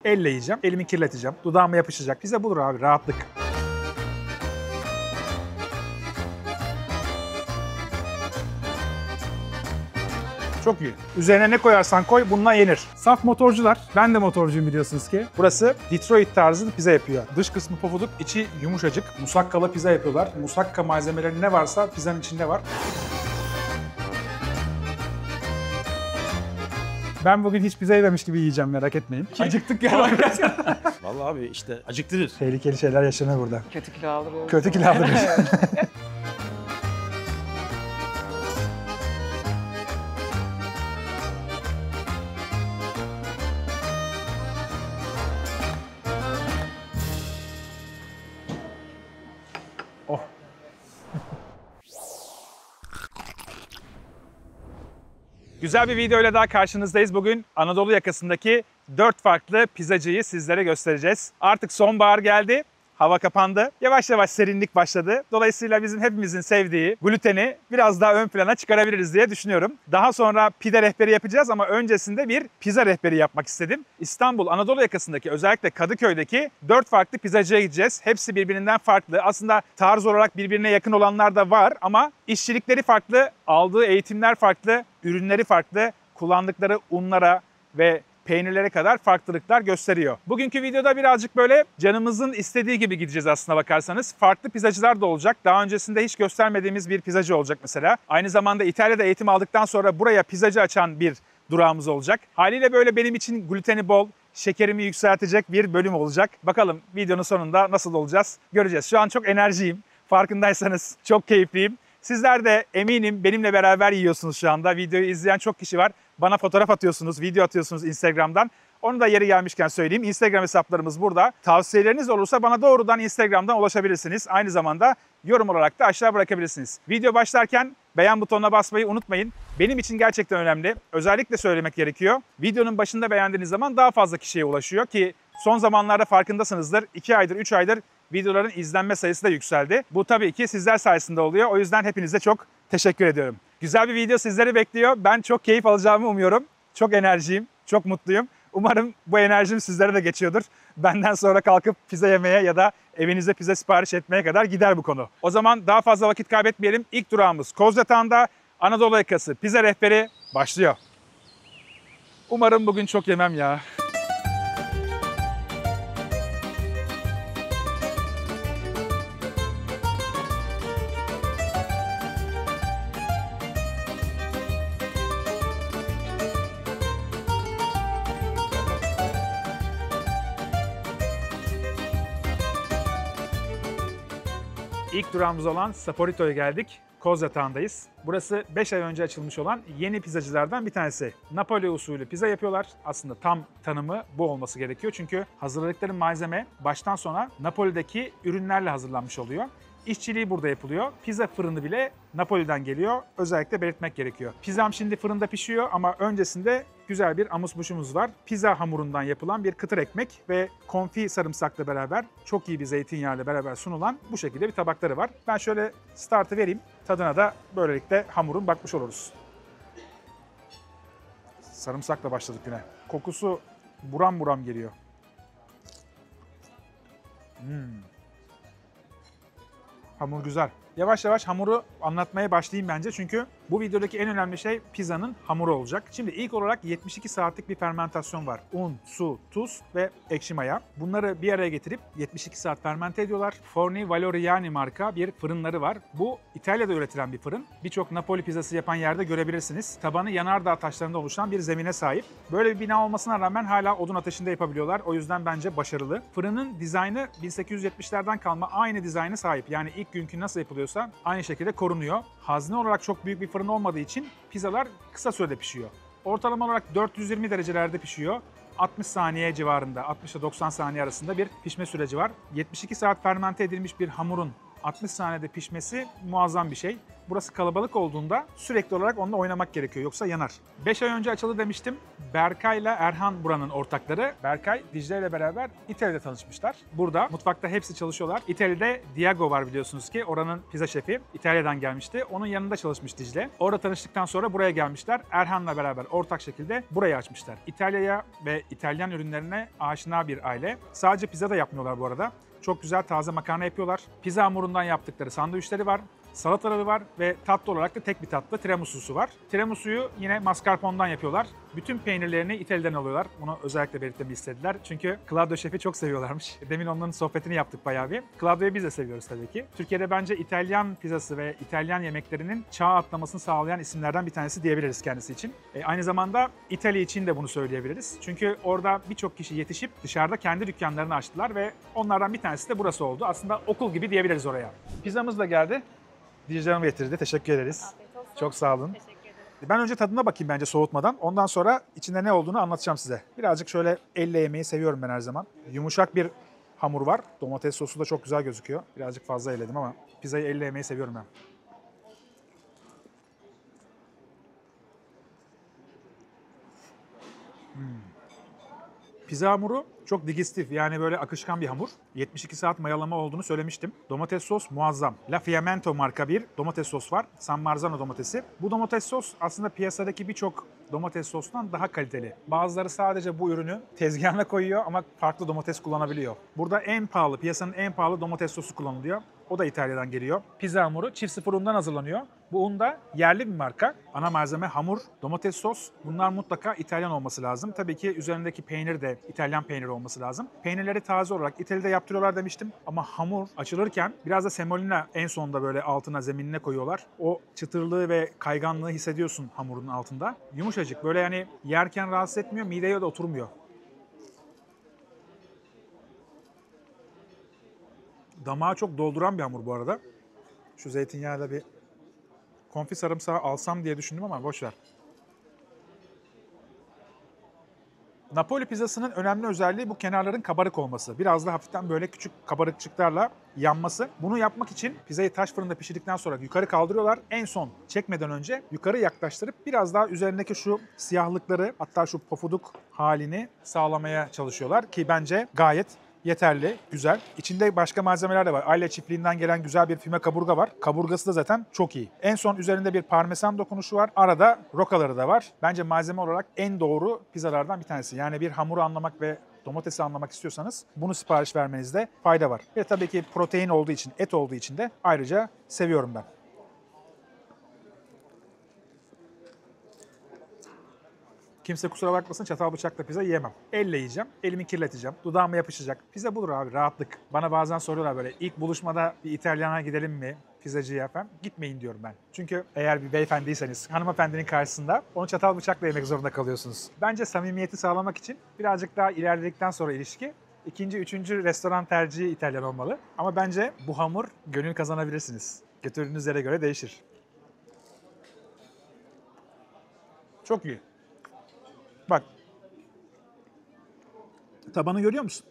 Elle yiyeceğim, elimi kirleteceğim, dudağıma yapışacak. Pizza budur abi, rahatlık. Çok iyi. Üzerine ne koyarsan koy bununla yenir. Saf motorcular. Ben de motorcuyum biliyorsunuz ki. Burası Detroit tarzı pizza yapıyor. Dış kısmı pofuduk, içi yumuşacık. Musakkalı pizza yapıyorlar. Musakka malzemeleri ne varsa pizzanın içinde var. Ben bugün hiç pizza yememiş gibi yiyeceğim, merak etmeyin. Acıktık ya. Vallahi abi işte acıktırır. Tehlikeli şeyler yaşanıyor burada. Kötü kilo aldırıyor. Kötü kilo aldırıyor. Oh. Güzel bir videoyla daha karşınızdayız. Bugün Anadolu yakasındaki 4 farklı pizzacıyı sizlere göstereceğiz. Artık sonbahar geldi. Hava kapandı. Yavaş yavaş serinlik başladı. Dolayısıyla bizim hepimizin sevdiği gluteni biraz daha ön plana çıkarabiliriz diye düşünüyorum. Daha sonra pide rehberi yapacağız ama öncesinde bir pizza rehberi yapmak istedim. İstanbul Anadolu yakasındaki, özellikle Kadıköy'deki 4 farklı pizzacıya gideceğiz. Hepsi birbirinden farklı. Aslında tarz olarak birbirine yakın olanlar da var ama işçilikleri farklı, aldığı eğitimler farklı, ürünleri farklı, kullandıkları unlara ve peynirlere kadar farklılıklar gösteriyor. Bugünkü videoda birazcık böyle canımızın istediği gibi gideceğiz aslına bakarsanız. Farklı pizzacılar da olacak. Daha öncesinde hiç göstermediğimiz bir pizzacı olacak mesela. Aynı zamanda İtalya'da eğitim aldıktan sonra buraya pizzacı açan bir durağımız olacak. Haliyle böyle benim için gluteni bol, şekerimi yükseltecek bir bölüm olacak. Bakalım videonun sonunda nasıl olacağız göreceğiz. Şu an çok enerjiyim. Farkındaysanız çok keyifliyim. Sizler de eminim benimle beraber yiyorsunuz şu anda. Videoyu izleyen çok kişi var. Bana fotoğraf atıyorsunuz, video atıyorsunuz Instagram'dan. Onu da yeri gelmişken söyleyeyim. Instagram hesaplarımız burada. Tavsiyeleriniz olursa bana doğrudan Instagram'dan ulaşabilirsiniz. Aynı zamanda yorum olarak da aşağı bırakabilirsiniz. Video başlarken beğen butonuna basmayı unutmayın. Benim için gerçekten önemli. Özellikle söylemek gerekiyor. Videonun başında beğendiğiniz zaman daha fazla kişiye ulaşıyor ki son zamanlarda farkındasınızdır. 2 aydır, 3 aydır videoların izlenme sayısı da yükseldi. Bu tabii ki sizler sayesinde oluyor. O yüzden hepinize çok teşekkür ediyorum. Güzel bir video sizleri bekliyor. Ben çok keyif alacağımı umuyorum. Çok enerjiyim, çok mutluyum. Umarım bu enerjim sizlere de geçiyordur. Benden sonra kalkıp pizza yemeye ya da evinize pizza sipariş etmeye kadar gider bu konu. O zaman daha fazla vakit kaybetmeyelim. İlk durağımız Kozyatağı'nda Anadolu yakası pizza rehberi başlıyor. Umarım bugün çok yemem ya. İlk durağımız olan Saporito'ya geldik. Kozyatağı'ndayız. Burası 5 ay önce açılmış olan yeni pizzacılardan bir tanesi. Napoli usulü pizza yapıyorlar. Aslında tam tanımı bu olması gerekiyor. Çünkü hazırladıkları malzeme baştan sona Napoli'deki ürünlerle hazırlanmış oluyor. İşçiliği burada yapılıyor. Pizza fırını bile Napoli'den geliyor. Özellikle belirtmek gerekiyor. Pizzam şimdi fırında pişiyor ama öncesinde güzel bir amuse-bouche'umuz var. Pizza hamurundan yapılan bir kıtır ekmek ve konfi sarımsakla beraber çok iyi bir zeytinyağıyla beraber sunulan bu şekilde bir tabakları var. Ben şöyle startı vereyim. Tadına da böylelikle hamurun bakmış oluruz. Sarımsakla başladık güne. Kokusu buram buram geliyor. Hamur güzel. Yavaş yavaş hamuru anlatmaya başlayayım bence çünkü bu videodaki en önemli şey pizzanın hamuru olacak. Şimdi ilk olarak 72 saatlik bir fermentasyon var. Un, su, tuz ve ekşi maya. Bunları bir araya getirip 72 saat fermente ediyorlar. Forni Valoriani marka bir fırınları var. Bu İtalya'da üretilen bir fırın. Birçok Napoli pizzası yapan yerde görebilirsiniz. Tabanı yanardağ taşlarında oluşan bir zemine sahip. Böyle bir bina olmasına rağmen hala odun ateşinde yapabiliyorlar. O yüzden bence başarılı. Fırının dizaynı 1870'lerden kalma aynı dizaynı sahip. Yani ilk günkü nasıl yapılıyorsa aynı şekilde korunuyor. Hazne olarak çok büyük bir fırın olmadığı için pizzalar kısa sürede pişiyor. Ortalama olarak 420 derecelerde pişiyor. 60 saniye civarında, 60 ile 90 saniye arasında bir pişme süreci var. 72 saat fermente edilmiş bir hamurun 60 saniyede pişmesi muazzam bir şey. Burası kalabalık olduğunda sürekli olarak onunla oynamak gerekiyor yoksa yanar. 5 ay önce açıldı demiştim. Berkay ile Erhan buranın ortakları. Berkay, Dicle ile beraber İtalya'da tanışmışlar. Burada mutfakta hepsi çalışıyorlar. İtalya'da Diego var biliyorsunuz ki oranın pizza şefi. İtalya'dan gelmişti. Onun yanında çalışmış Dicle. Orada tanıştıktan sonra buraya gelmişler. Erhan'la beraber ortak şekilde burayı açmışlar. İtalya'ya ve İtalyan ürünlerine aşina bir aile. Sadece pizza da yapmıyorlar bu arada. Çok güzel taze makarna yapıyorlar. Pizza hamurundan yaptıkları sandviçleri var. Salataları var ve tatlı olarak da tek bir tatlı tiramisu'su var. Tiramisu'yu yine mascarpone'dan yapıyorlar. Bütün peynirlerini İtalya'dan alıyorlar. Bunu özellikle belirtmemi istediler. Çünkü Claudio Şef'i çok seviyorlarmış. Demin onların sohbetini yaptık bayağı bir. Claudio'yu biz de seviyoruz tabii ki. Türkiye'de bence İtalyan pizzası ve İtalyan yemeklerinin çağ atlamasını sağlayan isimlerden bir tanesi diyebiliriz kendisi için. Aynı zamanda İtalya için de bunu söyleyebiliriz. Çünkü orada birçok kişi yetişip dışarıda kendi dükkanlarını açtılar ve onlardan bir tanesi de burası oldu. Aslında okul gibi diyebiliriz oraya. Pizzamız da geldi. Dicle Hanım getirdi. Teşekkür ederiz. Afiyet olsun. Çok sağ olun. Teşekkür ederim. Ben önce tadına bakayım bence soğutmadan. Ondan sonra içinde ne olduğunu anlatacağım size. Birazcık şöyle elle yemeyi seviyorum ben her zaman. Yumuşak bir hamur var. Domates sosu da çok güzel gözüküyor. Birazcık fazla elledim ama pizzayı elle yemeyi seviyorum ben. Pizza hamuru çok digestif yani böyle akışkan bir hamur. 72 saat mayalama olduğunu söylemiştim. Domates sos muazzam. La Fiamento marka bir domates sos var. San Marzano domatesi. Bu domates sos aslında piyasadaki birçok domates sostan daha kaliteli. Bazıları sadece bu ürünü tezgahına koyuyor ama farklı domates kullanabiliyor. Burada en pahalı, piyasanın en pahalı domates sosu kullanılıyor. O da İtalya'dan geliyor. Pizza hamuru çift sıfır undan hazırlanıyor. Bu un da yerli bir marka. Ana malzeme hamur, domates sos. Bunlar mutlaka İtalyan olması lazım. Tabii ki üzerindeki peynir de İtalyan peyniri olması lazım. Peynirleri taze olarak İtalya'da yaptırıyorlar demiştim. Ama hamur açılırken biraz da semolina en sonunda böyle altına, zeminine koyuyorlar. O çıtırlığı ve kayganlığı hissediyorsun hamurun altında. Yumuşacık böyle yani yerken rahatsız etmiyor, mideye de oturmuyor. Damağı çok dolduran bir hamur bu arada. Şu zeytinyağıyla bir konfi sarımsağı alsam diye düşündüm ama boş ver. Napoli pizzasının önemli özelliği bu kenarların kabarık olması. Biraz da hafiften böyle küçük kabarıkçıklarla yanması. Bunu yapmak için pizzayı taş fırında pişirdikten sonra yukarı kaldırıyorlar. En son çekmeden önce yukarı yaklaştırıp biraz daha üzerindeki şu siyahlıkları hatta şu pofuduk halini sağlamaya çalışıyorlar ki bence gayet yeterli, güzel. İçinde başka malzemeler de var. Aile çiftliğinden gelen güzel bir füme kaburga var. Kaburgası da zaten çok iyi. En son üzerinde bir parmesan dokunuşu var. Arada rokaları da var. Bence malzeme olarak en doğru pizzalardan bir tanesi. Yani bir hamuru anlamak ve domatesi anlamak istiyorsanız bunu sipariş vermenizde fayda var. Ve tabii ki protein olduğu için, et olduğu için de ayrıca seviyorum ben. Kimse kusura bakmasın çatal bıçakla pizza yiyemem. Elle yiyeceğim, elimi kirleteceğim, dudağıma yapışacak. Pizza budur abi, rahatlık. Bana bazen soruyorlar böyle ilk buluşmada bir İtalyan'a gidelim mi? Pizzacıya falan. Gitmeyin diyorum ben. Çünkü eğer bir beyefendiyseniz hanımefendinin karşısında onu çatal bıçakla yemek zorunda kalıyorsunuz. Bence samimiyeti sağlamak için birazcık daha ilerledikten sonra ilişki ikinci, üçüncü restoran tercihi İtalyan olmalı. Ama bence bu hamur gönül kazanabilirsiniz. Götürdüğünüz yere göre değişir. Çok iyi. Bak. Tabanı görüyor musun?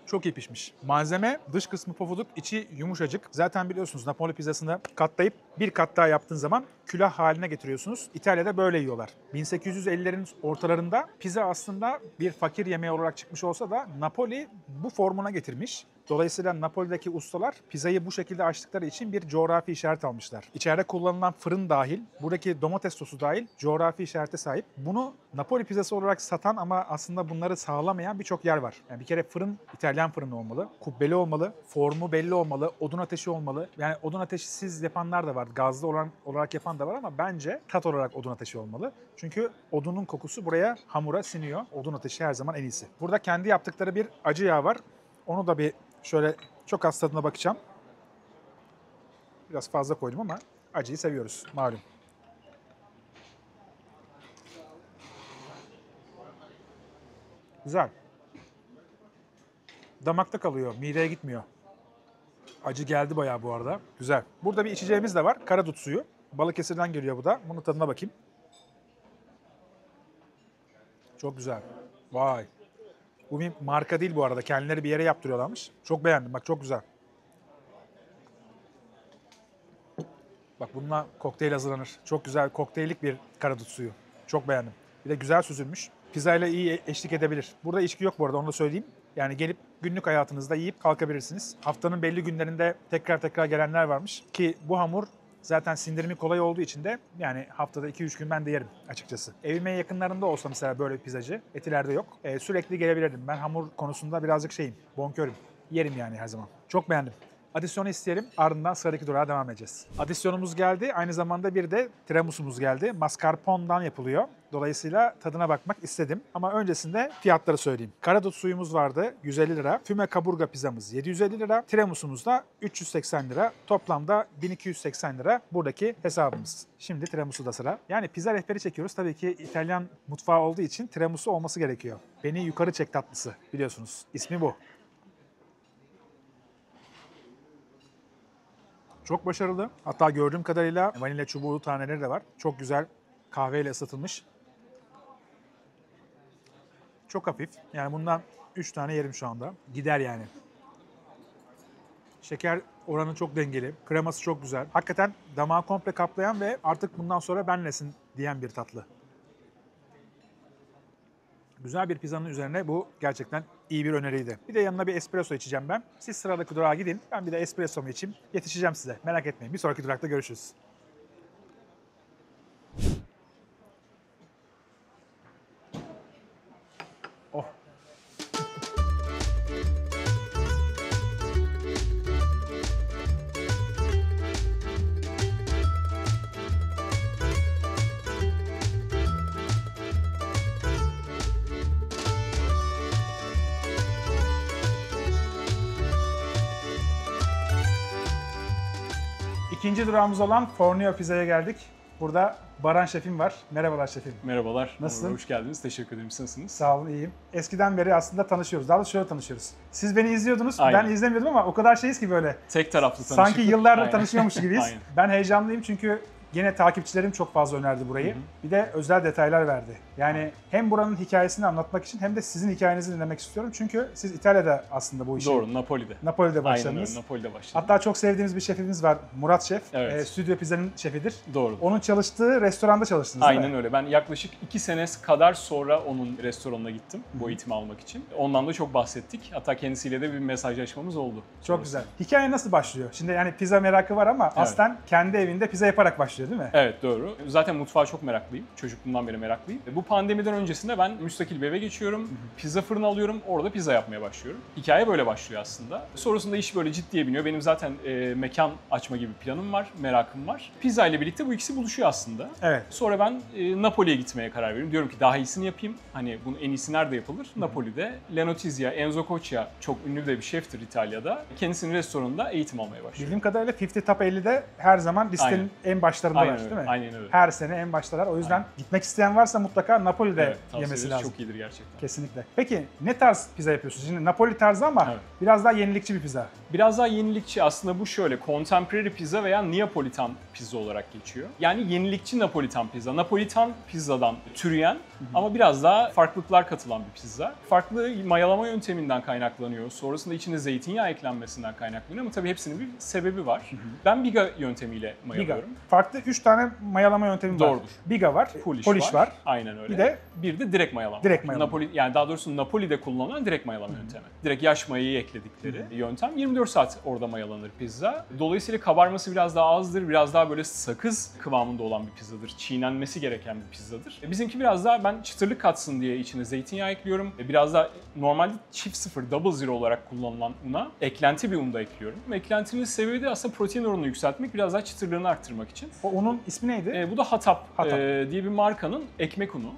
Çok iyi pişmiş. Malzeme dış kısmı pofuduk, içi yumuşacık. Zaten biliyorsunuz Napoli pizzasını katlayıp bir kat daha yaptığın zaman külah haline getiriyorsunuz. İtalya'da böyle yiyorlar. 1850'lerin ortalarında pizza aslında bir fakir yemeği olarak çıkmış olsa da Napoli bu formuna getirmiş. Dolayısıyla Napoli'deki ustalar pizzayı bu şekilde açtıkları için bir coğrafi işaret almışlar. İçeride kullanılan fırın dahil, buradaki domates sosu dahil coğrafi işarete sahip. Bunu Napoli pizzası olarak satan ama aslında bunları sağlamayan birçok yer var. Yani bir kere fırın İtalyan fırını olmalı, kubbeli olmalı, formu belli olmalı, odun ateşi olmalı. Yani odun ateşsiz yapanlar da var, gazlı olarak yapan da var ama bence tat olarak odun ateşi olmalı. Çünkü odunun kokusu buraya hamura siniyor. Odun ateşi her zaman en iyisi. Burada kendi yaptıkları bir acı yağ var. Onu da bir şöyle çok az tadına bakacağım. Biraz fazla koydum ama acıyı seviyoruz malum. Güzel. Damakta kalıyor, mideye gitmiyor. Acı geldi bayağı bu arada. Güzel. Burada bir içeceğimiz de var. Karadut suyu. Balıkesir'den geliyor bu da. Bunun tadına bakayım. Çok güzel. Vay. Bu bir marka değil bu arada. Kendileri bir yere yaptırıyorlarmış. Çok beğendim. Bak çok güzel. Bak bununla kokteyl hazırlanır. Çok güzel kokteyllik bir karadut suyu. Çok beğendim. Bir de güzel süzülmüş. Pizzayla iyi eşlik edebilir. Burada içki yok bu arada, onu da söyleyeyim. Yani gelip günlük hayatınızda yiyip kalkabilirsiniz. Haftanın belli günlerinde tekrar gelenler varmış. Ki bu hamur zaten sindirimi kolay olduğu için de yani haftada 2-3 gün ben de yerim açıkçası. Evimin yakınlarında olsa mesela böyle bir pizzacı, Etiler'de yok. Sürekli gelebilirdim. Ben hamur konusunda birazcık bonkörüm. Yerim yani her zaman. Çok beğendim. Adisyonu isteyelim, ardından sıradaki durağa devam edeceğiz. Adisyonumuz geldi, aynı zamanda bir de tiramisumuz geldi. Mascarpone'dan yapılıyor. Dolayısıyla tadına bakmak istedim. Ama öncesinde fiyatları söyleyeyim. Karadut suyumuz vardı 150 lira. Füme kaburga pizzamız 750 lira. Tiramisumuz da 380 lira. Toplamda 1280 lira buradaki hesabımız. Şimdi tiramisu da sıra. Yani pizza rehberi çekiyoruz. Tabii ki İtalyan mutfağı olduğu için tiramisu olması gerekiyor. Beni yukarı çek tatlısı biliyorsunuz. İsmi bu. Çok başarılı. Hatta gördüğüm kadarıyla vanilya çubuğu taneleri de var. Çok güzel kahveyle ısıtılmış. Çok hafif. Yani bundan 3 tane yerim şu anda. Gider yani. Şeker oranı çok dengeli. Kreması çok güzel. Hakikaten damağı komple kaplayan ve artık bundan sonra benlesin diyen bir tatlı. Güzel bir pizzanın üzerine bu gerçekten iyi bir öneriydi. Bir de yanına bir espresso içeceğim ben. Siz sıradaki durağa gidin. Ben bir de espressomu içeyim. Yetişeceğim size. Merak etmeyin. Bir sonraki durakta görüşürüz. Oh. İkinci durağımız olan Fornio Pizza'ya geldik. Burada Baran şefim var. Merhabalar şefim. Merhabalar. Nasılsın? Hoş geldiniz. Teşekkür ederim. Siz nasılsınız? Sağ olun, iyiyim. Eskiden beri aslında tanışıyoruz. Daha doğrusu şöyle tanışıyoruz. Siz beni izliyordunuz, Aynen. ben izlemiyordum ama o kadar şeyiz ki böyle. Tek taraflı tanışıklık. Sanki yıllardır Aynen. tanışıyormuş gibiyiz. Aynen. Ben heyecanlıyım çünkü yine takipçilerim çok fazla önerdi burayı. Bir de özel detaylar verdi. Yani hem buranın hikayesini anlatmak için hem de sizin hikayenizi dinlemek istiyorum. Çünkü siz İtalya'da aslında bu işi. Doğru, Napoli'de. Napoli'de Aynen başladınız. öyle, Napoli'de başladım. Hatta çok sevdiğimiz bir şefimiz var, Murat Şef. Evet. Stüdyo Pizza'nın şefidir. Doğru. Onun çalıştığı restoranda çalıştınız değil mi? Aynen öyle. Ben yaklaşık 2 sene kadar sonra onun restoranına gittim bu eğitimi almak için. Ondan da çok bahsettik. Hatta kendisiyle de bir mesajlaşmamız oldu. Çok sonrasında. güzel. Hikaye nasıl başlıyor? Şimdi yani pizza merakı var ama aslen kendi evinde pizza yaparak başlıyor değil mi? Evet, doğru. Zaten mutfağa çok meraklıyım. Çocukluğumdan beri meraklıyım. Bu pandemiden öncesinde ben müstakil bir eve geçiyorum. Pizza fırını alıyorum. Orada pizza yapmaya başlıyorum. Hikaye böyle başlıyor aslında. Sonrasında iş böyle ciddiye biniyor. Benim zaten mekan açma gibi planım var, merakım var. Pizza ile birlikte bu ikisi buluşuyor aslında. Evet. Sonra ben Napoli'ye gitmeye karar veriyorum. Diyorum ki daha iyisini yapayım. Hani bunun en iyisi nerede yapılır? Napoli'de. Lenotizia, Enzo Coccia çok ünlü de bir şeftir İtalya'da. Kendisinin restoranında eğitim almaya başlıyor. Bildiğim kadarıyla 50 Top 50'de her zaman listenin Aynen. en başlarında Aynen var öyle, değil mi? aynen öyle. Her sene en baştalar. O yüzden gitmek isteyen varsa mutlaka Napoli'de Evet, tavsiye yemesi ederiz. lazım. Çok iyidir gerçekten. Kesinlikle. Peki ne tarz pizza yapıyorsunuz? Şimdi Napoli tarzı ama Evet. biraz daha yenilikçi bir pizza. Biraz daha yenilikçi aslında bu şöyle contemporary pizza veya Neapolitan pizza olarak geçiyor. Yani yenilikçi Napolitan pizza. Napolitan pizzadan türeyen ama biraz daha farklılıklar katılan bir pizza. Farklı mayalama yönteminden kaynaklanıyor. Sonrasında içine zeytinyağı eklenmesinden kaynaklanıyor ama tabii hepsinin bir sebebi var. Ben Biga yöntemiyle Biga. mayalıyorum. Farklı 3 tane mayalama yöntemi var. Doğrudur. Biga var, Polish var. Aynen öyle. Bir de direkt mayalama. Direkt mayalama. Napoli, yani daha doğrusu Napoli'de kullanılan direkt mayalama yöntemi. Direkt yaş mayayı ekledikleri yöntem. 24 saat orada mayalanır pizza. Dolayısıyla kabarması biraz daha azdır. Biraz daha böyle sakız kıvamında olan bir pizzadır. Çiğnenmesi gereken bir pizzadır. Bizimki biraz daha ben çıtırlık katsın diye içine zeytinyağı ekliyorum. Biraz daha normalde çift sıfır, double zero olarak kullanılan una eklenti bir un da ekliyorum. Eklentinin sebebi de aslında protein oranını yükseltmek, biraz daha çıtırlığını arttırmak için. O unun ismi neydi? Bu da Hatap, Hatap. diye bir markanın ekmek unu.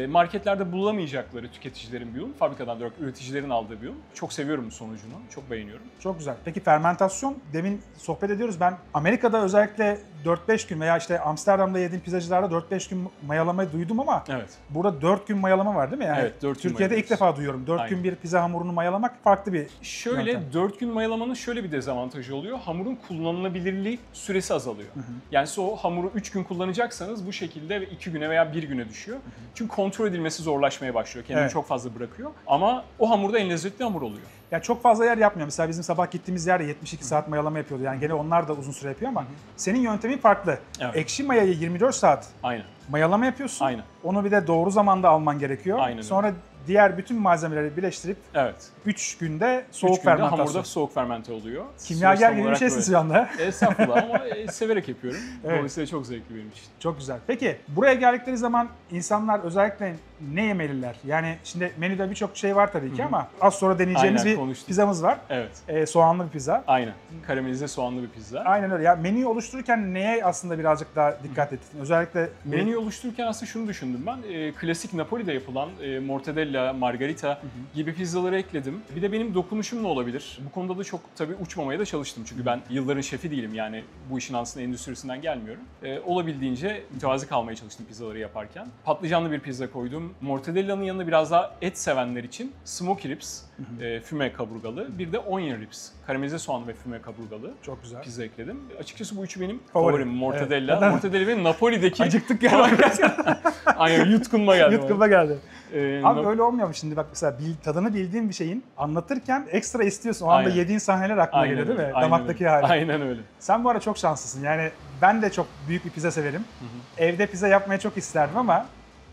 Marketlerde bulamayacakları tüketicilerin bir un. Fabrikadan direkt üreticilerin aldığı bir un. Çok seviyorum sonucunu. Çok beğeniyorum. Çok güzel. Peki fermentasyon, demin sohbet ediyoruz. Ben Amerika'da özellikle 4-5 gün veya işte Amsterdam'da yediğim pizzacılarda 4-5 gün mayalamayı duydum ama Evet. burada 4 gün mayalama var değil mi? Yani Evet, 4 gün Türkiye'de ilk mayalıyoruz. defa duyuyorum. 4 gün Aynen. bir pizza hamurunu mayalamak farklı bir Şöyle yöntem. 4 gün mayalamanın şöyle bir dezavantajı oluyor. Hamurun kullanılabilirliği süresi azalıyor. Yani Yani siz o hamuru 3 gün kullanacaksanız bu şekilde 2 güne veya 1 güne düşüyor. Çünkü kontrol edilmesi zorlaşmaya başlıyor. Kendini Evet. çok fazla bırakıyor. Ama o hamurda en lezzetli hamur oluyor. Ya çok fazla yer yapmıyor. Mesela bizim sabah gittiğimiz yer 72 saat mayalama yapıyordu. Yani gene onlar da uzun süre yapıyor ama senin yöntemin farklı. Evet. Ekşi mayayı 24 saat Aynen. mayalama yapıyorsun. Aynen. Onu bir de doğru zamanda alman gerekiyor. Aynen öyle. Sonra diğer bütün malzemeleri birleştirip Evet. 3 günde soğuk 3 günde fermentasyon. hamurda soğuk fermente oluyor. Kimyager Süreç tam gibi bir olarak şeysin böyle. şu anda. Estağfurullah ama severek yapıyorum. Evet. Dolayısıyla çok zevkli benim için. Çok güzel. Peki buraya geldikleri zaman insanlar özellikle ne yemeliler? Yani şimdi menüde birçok şey var tabii ki ama az sonra deneyeceğimiz Aynen, bir konuştuk. pizzamız var. Evet. Soğanlı bir pizza. Aynen. Karamelize soğanlı bir pizza. Aynen öyle. Ya menüyü oluştururken neye aslında birazcık daha dikkat ettin? Özellikle Menüyü oluştururken aslında şunu düşündüm ben. Klasik Napoli'de yapılan mortadella, margarita gibi pizzaları ekledim. Bir de benim dokunuşum ne olabilir? Bu konuda da çok tabii uçmamaya da çalıştım. Çünkü ben yılların şefi değilim. Yani bu işin aslında endüstrisinden gelmiyorum. Olabildiğince mütevazi kalmaya çalıştım pizzaları yaparken. Patlıcanlı bir pizza koydum. Mortadella'nın yanında biraz daha et sevenler için smoky ribs, füme kaburgalı. Bir de onion ribs, karamelize soğanlı ve füme kaburgalı çok güzel. pizza ekledim. Açıkçası bu üçü benim Favorim. favorim. Mortadella. Evet. Mortadella ve Napoli'deki... Acıktık ya. Aynen, yutkunma geldi. Yutkunma geldi. Abi Nap- öyle olmuyor mu şimdi? Bak mesela tadını bildiğin bir şeyin anlatırken ekstra istiyorsun. O anda Aynen. yediğin sahneler aklına Aynen geliyor değil mi? öyle, aynen Damaktaki öyle. hali. Aynen öyle. Sen bu arada çok şanslısın. Yani ben de çok büyük bir pizza severim. Evde pizza yapmayı çok isterdim ama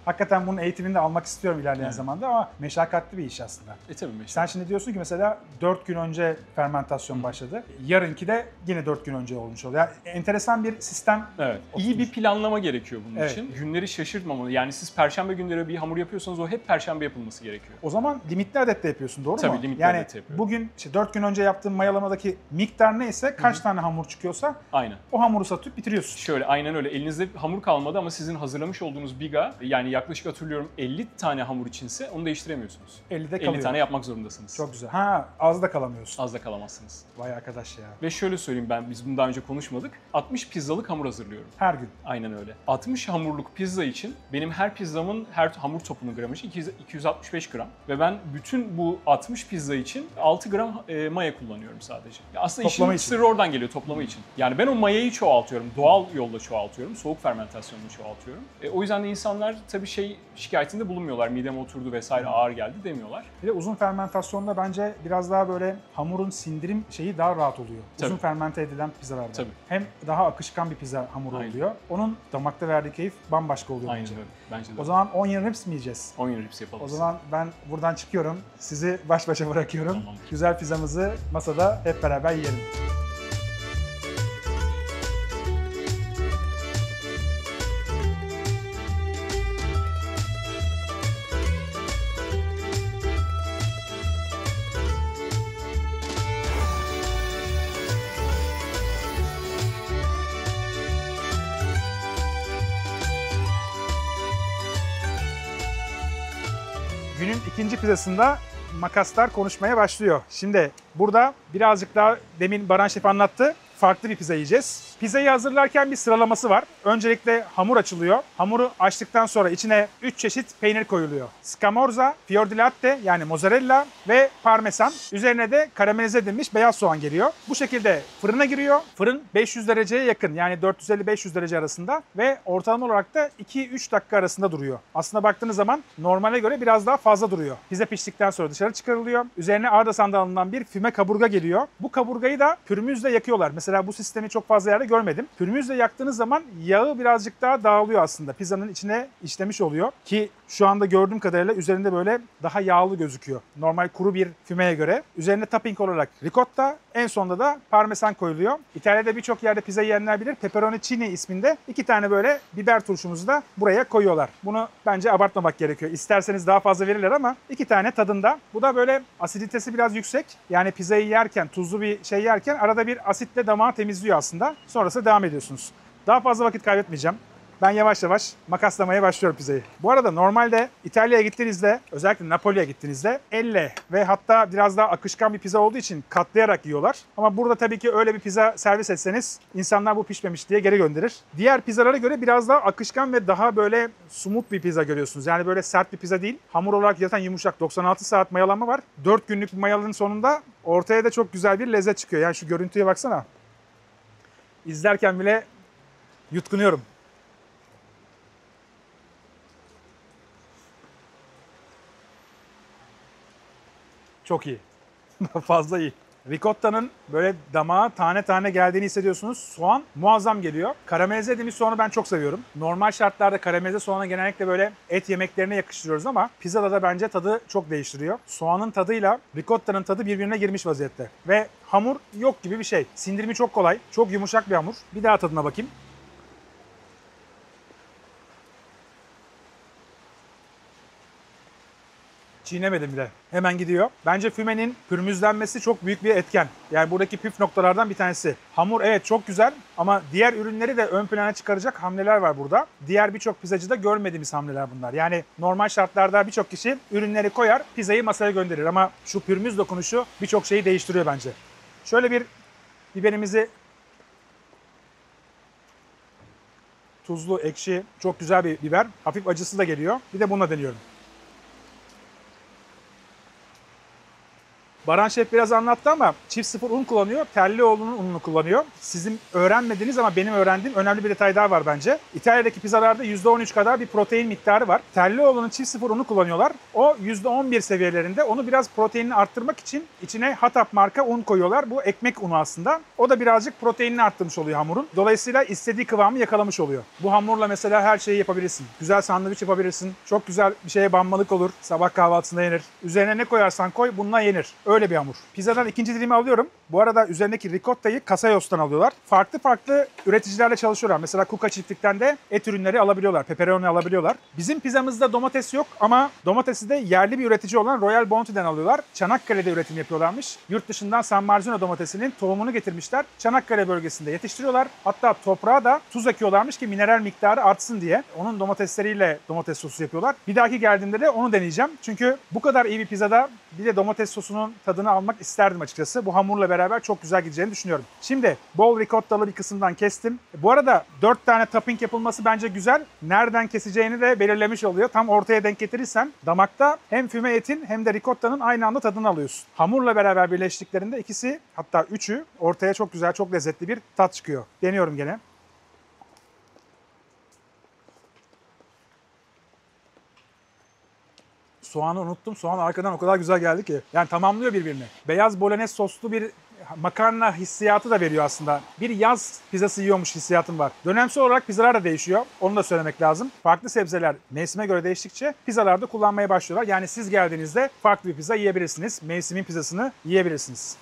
hakikaten bunun eğitimini de almak istiyorum ilerleyen Evet. zamanda ama meşakkatli bir iş aslında. Tabii meşhur. Sen şimdi diyorsun ki mesela 4 gün önce fermentasyon başladı. Yarınki de yine 4 gün önce olmuş oluyor. Yani enteresan bir sistem. Evet. İyi oturmuş. bir planlama gerekiyor bunun Evet. için. Günleri şaşırtmamalı. Yani siz perşembe günleri bir hamur yapıyorsanız o hep perşembe yapılması gerekiyor. O zaman limitli adette yapıyorsun, doğru mu? Tabii, limitli yani adette yapıyorum. bugün işte 4 gün önce yaptığın mayalamadaki miktar neyse, kaç tane hamur çıkıyorsa Aynen. o hamuru satıp bitiriyorsun. Şöyle aynen öyle. Elinizde hamur kalmadı ama sizin hazırlamış olduğunuz biga, yani yaklaşık hatırlıyorum 50 tane hamur içinse onu değiştiremiyorsunuz. 50'de kalıyor. 50 tane yapmak zorundasınız. Çok güzel. Ha, az da kalamıyorsun. Az da kalamazsınız. Vay arkadaş ya. Ve şöyle söyleyeyim, biz bunu daha önce konuşmadık. 60 pizzalık hamur hazırlıyorum. Her gün. Aynen öyle. 60 hamurluk pizza için benim her pizzamın her hamur topunun gramajı 265 gram. Ve ben bütün bu 60 pizza için 6 gram maya kullanıyorum sadece. Ya aslında Toplama işin için. sırrı oradan geliyor, toplama için. Yani ben o mayayı çoğaltıyorum. Doğal yolla çoğaltıyorum. Soğuk fermentasyonla çoğaltıyorum. O yüzden de insanlar tabii şikayetinde bulunmuyorlar. Mideme oturdu vesaire, ağır geldi demiyorlar. Bir de uzun fermentasyonda bence biraz daha böyle hamurun sindirim şeyi daha rahat oluyor. Tabii. Uzun fermente edilen pizzalarda. Tabii. Hem daha akışkan bir pizza hamuru Aynen. oluyor. Onun damakta verdiği keyif bambaşka oluyor Aynen bence. öyle. Bence de. O zaman onion ribs mi yiyeceğiz? onion ribs yapalım. O zaman ben buradan çıkıyorum. Sizi baş başa bırakıyorum. Tamam. Güzel pizzamızı masada hep beraber yiyelim. Günün ikinci pizzasında makaslar konuşmaya başlıyor. Şimdi burada birazcık daha demin Baran Şef anlattı. Farklı bir pizza yiyeceğiz. Pizzayı hazırlarken bir sıralaması var. Öncelikle hamur açılıyor. Hamuru açtıktan sonra içine 3 çeşit peynir koyuluyor. Scamorza, fior di latte yani mozzarella ve parmesan. Üzerine de karamelize edilmiş beyaz soğan geliyor. Bu şekilde fırına giriyor. Fırın 500 dereceye yakın, yani 450-500 derece arasında ve ortalama olarak da 2-3 dakika arasında duruyor. Aslında baktığınız zaman normale göre biraz daha fazla duruyor. Pizza piştikten sonra dışarı çıkarılıyor. Üzerine ardasandan alınan bir füme kaburga geliyor. Bu kaburgayı da pürmüzle yakıyorlar. Mesela bu sistemi çok fazla yerde görmedim. Pürmüzle yaktığınız zaman yağı birazcık daha dağılıyor aslında. Pizzanın içine işlemiş oluyor ki şu anda gördüğüm kadarıyla üzerinde böyle daha yağlı gözüküyor. Normal kuru bir fümeye göre. Üzerine topping olarak ricotta, en sonunda da parmesan koyuluyor. İtalya'da birçok yerde pizza yiyenler bilir. Pepperoncini isminde 2 tane böyle biber turşumuzu da buraya koyuyorlar. Bunu bence abartmamak gerekiyor. İsterseniz daha fazla verirler ama 2 tane tadında. Bu da böyle asiditesi biraz yüksek. Yani pizzayı yerken, tuzlu bir şey yerken arada bir asitle damağı temizliyor aslında. Sonrasında devam ediyorsunuz. Daha fazla vakit kaybetmeyeceğim. Ben yavaş yavaş makaslamaya başlıyorum pizzayı. Bu arada normalde İtalya'ya gittiğinizde, özellikle Napoli'ye gittiğinizde elle ve hatta biraz daha akışkan bir pizza olduğu için katlayarak yiyorlar. Ama burada tabii ki öyle bir pizza servis etseniz insanlar bu pişmemiş diye geri gönderir. Diğer pizzalara göre biraz daha akışkan ve daha böyle smooth bir pizza görüyorsunuz. Yani böyle sert bir pizza değil. Hamur olarak zaten yumuşak. 96 saat mayalanma var. 4 günlük bir mayalanın sonunda ortaya da çok güzel bir lezzet çıkıyor. Yani şu görüntüye baksana. İzlerken bile Yutkunuyorum. Çok iyi. Fazla iyi. Ricotta'nın böyle damağa tane tane geldiğini hissediyorsunuz. Soğan muazzam geliyor. Karamelize edilmiş soğanı ben çok seviyorum. Normal şartlarda karamelize soğanı genellikle böyle et yemeklerine yakıştırıyoruz ama pizzada da bence tadı çok değiştiriyor. Soğanın tadıyla ricotta'nın tadı birbirine girmiş vaziyette. Ve hamur yok gibi bir şey. Sindirimi çok kolay. Çok yumuşak bir hamur. Bir daha tadına bakayım. Çiğnemedim bile. Hemen gidiyor. Bence fümenin pürmüzlenmesi çok büyük bir etken. Yani buradaki püf noktalardan bir tanesi. Hamur evet çok güzel ama diğer ürünleri de ön plana çıkaracak hamleler var burada. Diğer birçok pizzacıda görmediğimiz hamleler bunlar. Yani normal şartlarda birçok kişi ürünleri koyar, pizzayı masaya gönderir ama şu pürmüz dokunuşu birçok şeyi değiştiriyor bence. Şöyle bir biberimizi tuzlu, ekşi, çok güzel bir biber. Hafif acısı da geliyor. Bir de bununla deniyorum. Baran Şef biraz anlattı ama çift sıfır un kullanıyor. Tellioğlu'nun ununu kullanıyor. Sizin öğrenmediğiniz ama benim öğrendiğim önemli bir detay daha var bence. İtalya'daki pizzalarda %13 kadar bir protein miktarı var. Tellioğlu'nun çift sıfır unu kullanıyorlar. O %11 seviyelerinde. Onu biraz proteinini arttırmak için içine Hatap marka un koyuyorlar. Bu ekmek unu aslında. O da birazcık proteinini arttırmış oluyor hamurun. Dolayısıyla istediği kıvamı yakalamış oluyor. Bu hamurla mesela her şeyi yapabilirsin. Güzel sandviç yapabilirsin. Çok güzel bir şeye banmalık olur. Sabah kahvaltısında yenir. Üzerine ne koyarsan koy bununla yenir. Öyle bir hamur. Pizzadan ikinci dilimi alıyorum. Bu arada üzerindeki ricotta'yı Casaios'tan alıyorlar. Farklı farklı üreticilerle çalışıyorlar. Mesela Kuka çiftlikten de et ürünleri alabiliyorlar. Pepperoni alabiliyorlar. Bizim pizzamızda domates yok ama domatesi de yerli bir üretici olan Royal Bounty'den alıyorlar. Çanakkale'de üretim yapıyorlarmış. Yurt dışından San Marzino domatesinin tohumunu getirmişler. Çanakkale bölgesinde yetiştiriyorlar. Hatta toprağa da tuz ekiyorlarmış ki mineral miktarı artsın diye. Onun domatesleriyle domates sosu yapıyorlar. Bir dahaki geldiğimde de onu deneyeceğim. Çünkü bu kadar iyi bir pizzada bir de domates sosunun tadını almak isterdim açıkçası. Bu hamurla beraber çok güzel gideceğini düşünüyorum. Şimdi bol ricottalı bir kısımdan kestim. Bu arada 4 tane topping yapılması bence güzel. Nereden keseceğini de belirlemiş oluyor. Tam ortaya denk getirirsen damakta hem füme etin hem de ricottanın aynı anda tadını alıyorsun. Hamurla beraber birleştiklerinde ikisi hatta üçü ortaya çok güzel, çok lezzetli bir tat çıkıyor. Deniyorum gene. Soğanı unuttum. Soğan arkadan o kadar güzel geldi ki. Yani tamamlıyor birbirini. Beyaz bolognese soslu bir makarna hissiyatı da veriyor aslında. Bir yaz pizzası yiyormuş hissiyatım var. Dönemsel olarak pizzalar da değişiyor. Onu da söylemek lazım. Farklı sebzeler mevsime göre değiştikçe pizzalarda kullanmaya başlıyorlar. Yani siz geldiğinizde farklı bir pizza yiyebilirsiniz. Mevsimin pizzasını yiyebilirsiniz.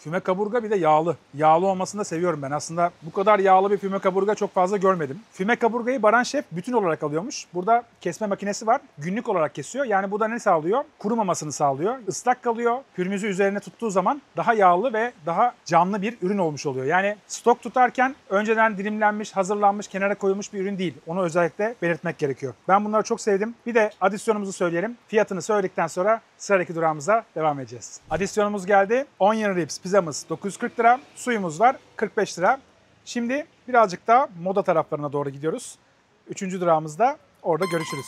Füme kaburga bir de yağlı. Yağlı olmasını da seviyorum ben. Aslında bu kadar yağlı bir füme kaburga çok fazla görmedim. Füme kaburgayı Baran Şef bütün olarak alıyormuş. Burada kesme makinesi var. Günlük olarak kesiyor. Yani bu da ne sağlıyor? Kurumamasını sağlıyor. Islak kalıyor. Pürmüzü üzerine tuttuğu zaman daha yağlı ve daha canlı bir ürün olmuş oluyor. Yani stok tutarken önceden dilimlenmiş, hazırlanmış, kenara koyulmuş bir ürün değil. Onu özellikle belirtmek gerekiyor. Ben bunları çok sevdim. Bir de adisyonumuzu söyleyelim. Fiyatını söyledikten sonra sıradaki durağımıza devam edeceğiz. Adisyonumuz geldi. Onion ribs pizzamız 940 lira. Suyumuz var 45 lira. Şimdi birazcık daha moda taraflarına doğru gidiyoruz. Üçüncü durağımızda orada görüşürüz.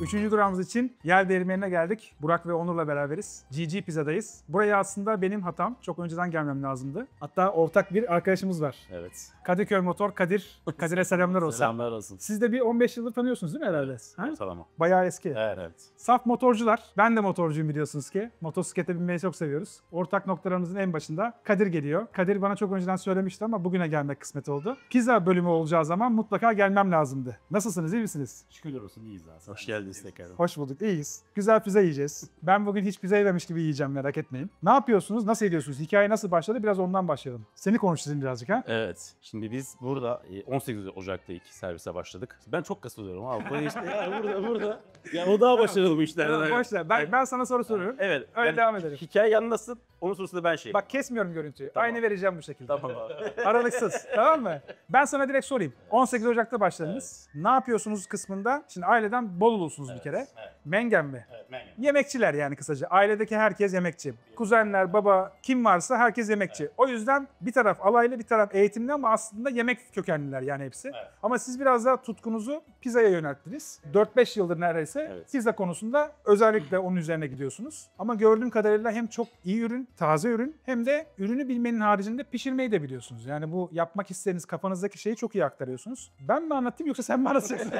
Üçüncü durağımız için Yel Değirmeni'ne geldik. Burak ve Onur'la beraberiz. GG Pizza'dayız. Buraya aslında benim hatam. Çok önceden gelmem lazımdı. Hatta ortak bir arkadaşımız var. Evet. Kadıköy Motor Kadir. Kadir'e selamlar olsun. Selamlar olsun. Siz de bir 15 yıldır tanıyorsunuz değil mi herhalde? Ha? Tamam. Bayağı eski. Evet. Saf motorcular. Ben de motorcuyum biliyorsunuz ki. Motosiklete binmeyi çok seviyoruz. Ortak noktalarımızın en başında Kadir geliyor. Kadir bana çok önceden söylemişti ama bugüne gelmek kısmet oldu. Pizza bölümü olacağı zaman mutlaka gelmem lazımdı. Nasılsınız, iyi misiniz? Şükürler olsun iyiyiz abi. Hoş geldiniz tekrar. Hoş bulduk, iyiyiz. Güzel pizza yiyeceğiz. Ben bugün hiç pizza yememiş gibi yiyeceğim, merak etmeyin. Ne yapıyorsunuz, nasıl ediyorsunuz? Hikaye nasıl başladı? Biraz ondan başlayalım. Seni konuşturayım birazcık ha. Evet. Şimdi biz burada 18 Ocak'ta ilk servise başladık. Ben çok kasılıyorum abi. Bu işte ya burada. Ya o daha başarılı bu işlerden. Boş ver. Ben sana soru soruyorum. Evet. Öyle devam edelim. Hikaye anlatsın. Onun sorusunda ben şey. Bak kesmiyorum görüntüyü. Tamam. Aynı vereceğim bu şekilde. Tamam abi. Aralıksız. Tamam mı? Ben sana direkt sorayım. 18 Ocak'ta başladınız. Ne yapıyorsunuz kısmında? Şimdi aileden Bolulusunuz bir kere. Evet. Mengen mi? Evet, mengen. Yemekçiler yani kısaca. Ailedeki herkes yemekçi. Kuzenler, baba, kim varsa herkes yemekçi. O yüzden bir taraf alaylı, bir taraf eğitimli ama aslında yemek kökenliler yani hepsi. Evet. Ama siz biraz daha tutkunuzu pizzaya yönelttiniz. 4-5 yıldır neredeyse Evet. pizza konusunda özellikle onun üzerine gidiyorsunuz. Ama gördüğüm kadarıyla hem çok iyi ürün, taze ürün hem de ürünü bilmenin haricinde pişirmeyi de biliyorsunuz. Yani bu yapmak istediğiniz kafanızdaki şeyi çok iyi aktarıyorsunuz. Ben mi anlatayım yoksa sen mi anlatacaksın?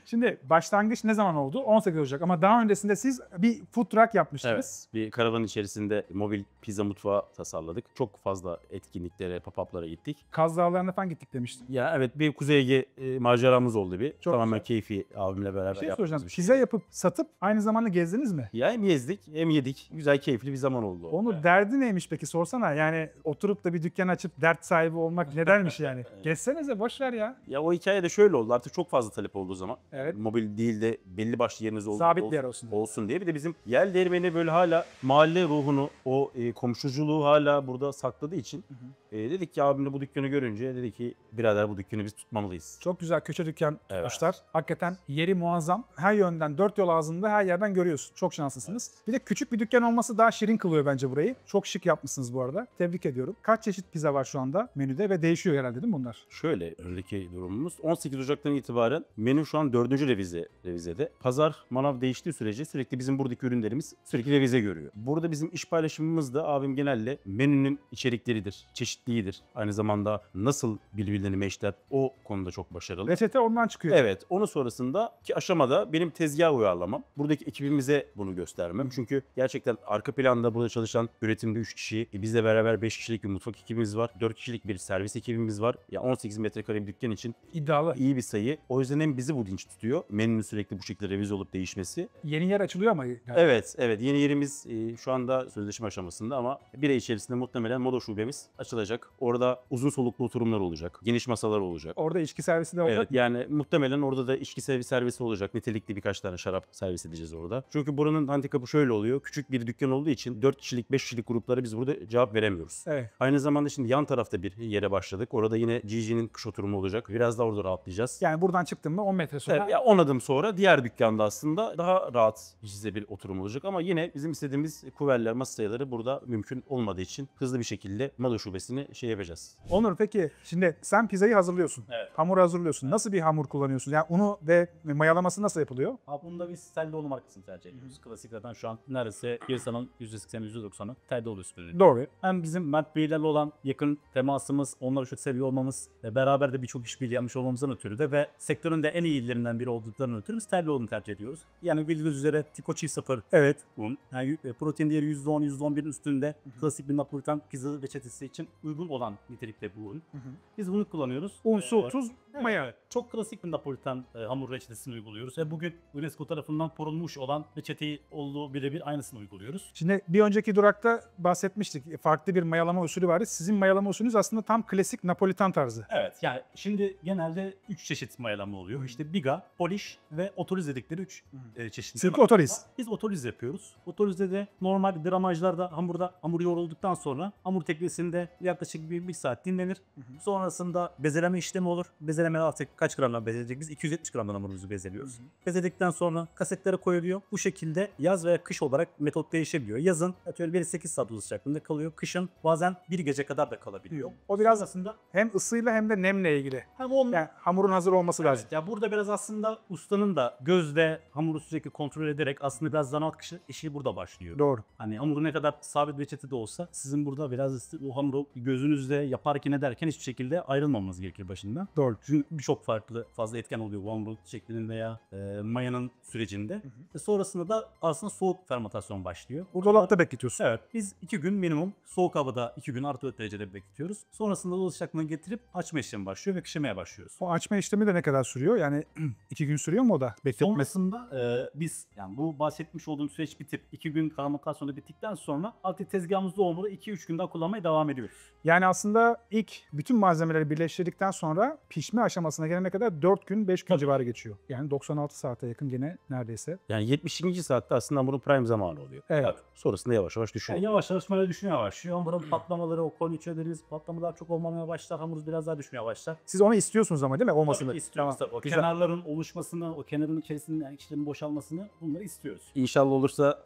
Şimdi başlangıç ne zaman oldu? 18 Ocak ama daha öncesinde siz bir food truck yapmıştınız. Evet, bir karavan içerisinde mobil pizza mutfağı tasarladık. Çok fazla etkinliklere, pop-up'lara gittik. Kaz Dağları'na falan gittik demiştin. Ya evet, bir Kuzey Ege maceramız oldu bir. Çok Tamamen güzel. keyfi abimle beraber Bir şey yaptığımız soracağım. bir şey. Pizza yapıp satıp aynı zamanda gezdiniz mi? Ya hem gezdik hem yedik. Güzel, keyifli bir zaman oldu. Onu derdi neymiş peki sorsana. Yani oturup da bir dükkan açıp dert sahibi olmak ne dermiş yani? Gezsenize boş ver ya. Ya o hikaye de şöyle oldu. Artık çok fazla talep olduğu zaman. Evet. Mobil değil de belli başlı yeriniz Sabit bir yer olsun. olsun diye. Bir de bizim Yel Değirmeni böyle hala mahalle ruhunu, o komşuculuğu hala burada sakladığı için dedik ki abimle bu dükkanı görünce dedi ki birader bu dükkanı biz tutmamalıyız. Çok güzel köşe dükkan Evet. tutmuşlar. Hakikaten yeri muazzam. Her yönden, dört yol ağzında her yerden görüyorsun. Çok şanslısınız. Bir de küçük bir dükkan olması daha şirin kılıyor bence burayı. Çok şık yapmışsınız bu arada. Tebrik ediyorum. Kaç çeşit pizza var şu anda menüde ve değişiyor herhalde değil mi bunlar? Şöyle öndeki durumumuz 18 Ocak'tan itibaren menü şu an 4. revizede. Pazar manav değiştiği sürece sürekli bizim buradaki ürünlerimiz sürekli revize görüyor. Burada bizim iş paylaşımımız da abim genelde menünün içerikleridir, çeşitliğidir. Aynı zamanda nasıl birbirlerini meşler o konuda çok başarılı. Reçete ondan çıkıyor. Evet, onu sonrasındaki aşamada benim tezgah uyarlamam. Buradaki ekibimize bunu göstermem. Çünkü gerçekten arka planda burada çalışan üretimde 3 kişi, bizle beraber 5 kişilik bir mutfak ekibimiz var. 4 kişilik bir servis ekibimiz var. Ya 18 metrekare bir dükkan için İddialı. iyi bir sayı. O yüzden hem bizi bu dinç tutuyor. Menünün sürekli bu şekilde revize olup değişmesi. Yeni yer açılıyor ama. Yani. Evet. Yeni yerimiz şu anda sözleşme aşamasında ama bir ay içerisinde muhtemelen moda şubemiz açılacak. Orada uzun soluklu oturumlar olacak. Geniş masalar olacak. Orada içki servisi de olacak. Evet, yani muhtemelen orada da içki servisi olacak. Nitelikli birkaç tane şarap servis edeceğiz orada. Çünkü buranın handikapı şöyle oluyor. Küçük bir dükkan olduğu için 4 kişilik 5 kişilik gruplara biz burada cevap veremiyoruz. Evet. Aynı zamanda şimdi yan tarafta bir yere başladık. Orada yine Gigi'nin kış oturumu olacak. Biraz daha orada rahatlayacağız. Yani buradan çıktın mı 10 metre sonra. Evet, ya 10 adım sonra diğer dükkanda aslında daha rahat size bir oturum olacak ama yine bizim istediğimiz kuverler, masa sayıları burada mümkün olmadığı için hızlı bir şekilde Mado şubesini yapacağız. Onur peki şimdi sen pizzayı hazırlıyorsun. Evet. Hamur hazırlıyorsun. Nasıl bir hamur kullanıyorsun? Yani unu ve mayalaması nasıl yapılıyor? Abi bunda biz Telloğlu markasını tercih ediyoruz. Klasiklerden şu an neredeyse piyasanın %80'i %90'ı Telloğlu üstünlüğü. Doğru. Hem bizim Mert Beylerle olan yakın temasımız, onları çok seviyor olmamız ve beraber de birçok işbirliği yapmış olmamızdan ötürü de ve sektörün de en iyilerinden biri olduklarından ötürü biz Telloğlu'nu tercih ediyoruz. Yani bildiğiniz üzere Tico Çiğ 0 Evet. un. Yani protein değeri %10, %11'in üstünde klasik bir Napolitan pizza reçetesi için uygun olan nitelikte bu un. Biz bunu kullanıyoruz. Un, su, Evet. tuz, maya. Çok klasik bir Napolitan hamur reçetesini uyguluyoruz ve bugün UNESCO tarafından korunmuş olan reçeteyi olduğu birebir aynısını uyguluyoruz. Şimdi bir önceki durakta bahsetmiştik. Farklı bir mayalama usulü vardı. Sizin mayalama usulünüz aslında tam klasik Napolitan tarzı. Evet. Yani şimdi genelde 3 çeşit mayalama oluyor. İşte biga, polish ve otoliz dedikleri 3 çeşit. Sirke otoliz. Biz otoliz yapıyoruz. Otolizde de normal gramajlarda hamur yoğrulduktan sonra hamur teknesinde yaklaşık bir saat dinlenir. Sonrasında bezeleme işlemi olur. Bezeleme artık kaç gramdan bezelecek? Biz 270 gramdan hamurumuzu bezeliyoruz. Bezeledikten sonra kasetlere koyuluyor. Bu şekilde yaz veya kış olarak metot değişebiliyor. Yazın atıyorum 8 saat sıcaklığında kalıyor. Kışın bazen bir gece kadar da kalabiliyor. O biraz aslında hem ısıyla hem de nemle ilgili. hem onun Yani hamurun hazır olması lazım. Evet, ya burada biraz aslında ustanın da gözle hamuru sürekli kontrol ederek aslında biraz zanaat işi burada başlıyor. Doğru. Hani hamuru ne kadar sabit reçete de olsa sizin burada biraz o hamuru gözünüzde yaparken ederken hiçbir şekilde ayrılmamanız gerekir başından. Doğru. Çünkü birçok farklı fazla etken oluyor bu hamurun şeklinin veya mayanın sürecinde. Sonrasında da aslında soğuk fermentasyon başlıyor. Bu dolapta bekletiyorsun. Evet. Biz 2 gün minimum soğuk havada 2 gün artı 4 derecede bekletiyoruz. Sonrasında oda sıcaklığına getirip açma işlemi başlıyor ve pişirmeye başlıyoruz. O açma işlemi de ne kadar sürüyor? Yani 2 gün sürüyor mu o da? Bekletmesi. Sonrasında biz yani bu bahsetmiş olduğum süreç bitip 2 gün fermentasyonu bittikten sonra artık tezgahımızda olmalı 2-3 gün daha kullanmaya devam ediyoruz. Yani aslında ilk bütün malzemeleri birleştirdikten sonra pişme aşamasına gelene kadar 4 gün 5 gün civarı geçiyor. Yani 96 saate yakın gene neredeyse. Yani 72. saatte aslında hamurun prime zamanı oluyor. Evet. Sonrasında yavaş yavaş düşüyor. Yani yavaş yavaş böyle düşmeye başlıyor. Hamurun patlamaları, o koliçe dediğimiz patlamalar çok olmamaya başlar. Hamur biraz daha düşmeye başlar. Siz onu istiyorsunuz ama değil mi? Olmasını. Tabii ki istiyoruz tabii. O Güzel. kenarların oluşmasını, o kenarın içerisinde içlerin boşalmasını bunları istiyoruz. İnşallah olursa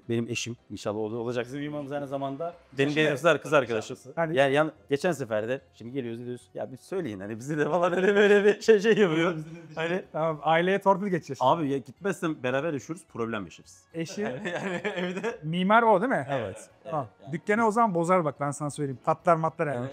benim eşim inşallah olacak. Bizim imamımız aynı zamanda benim kız arkadaşım. Yani- Yani geçen seferde şimdi geliyoruz diyoruz ya bir söyleyin hani bizi de falan öyle böyle bir şey yapıyor. Hani Tamam, aileye torpil geçeceğiz. abi ya gitmezsem beraber yaşıyoruz problem yaşarız. Eşi Yani evde mimar o değil mi? evet. Tamam. Dükkanı o zaman bozar bak ben sana söyleyeyim. Patlar matlar yani.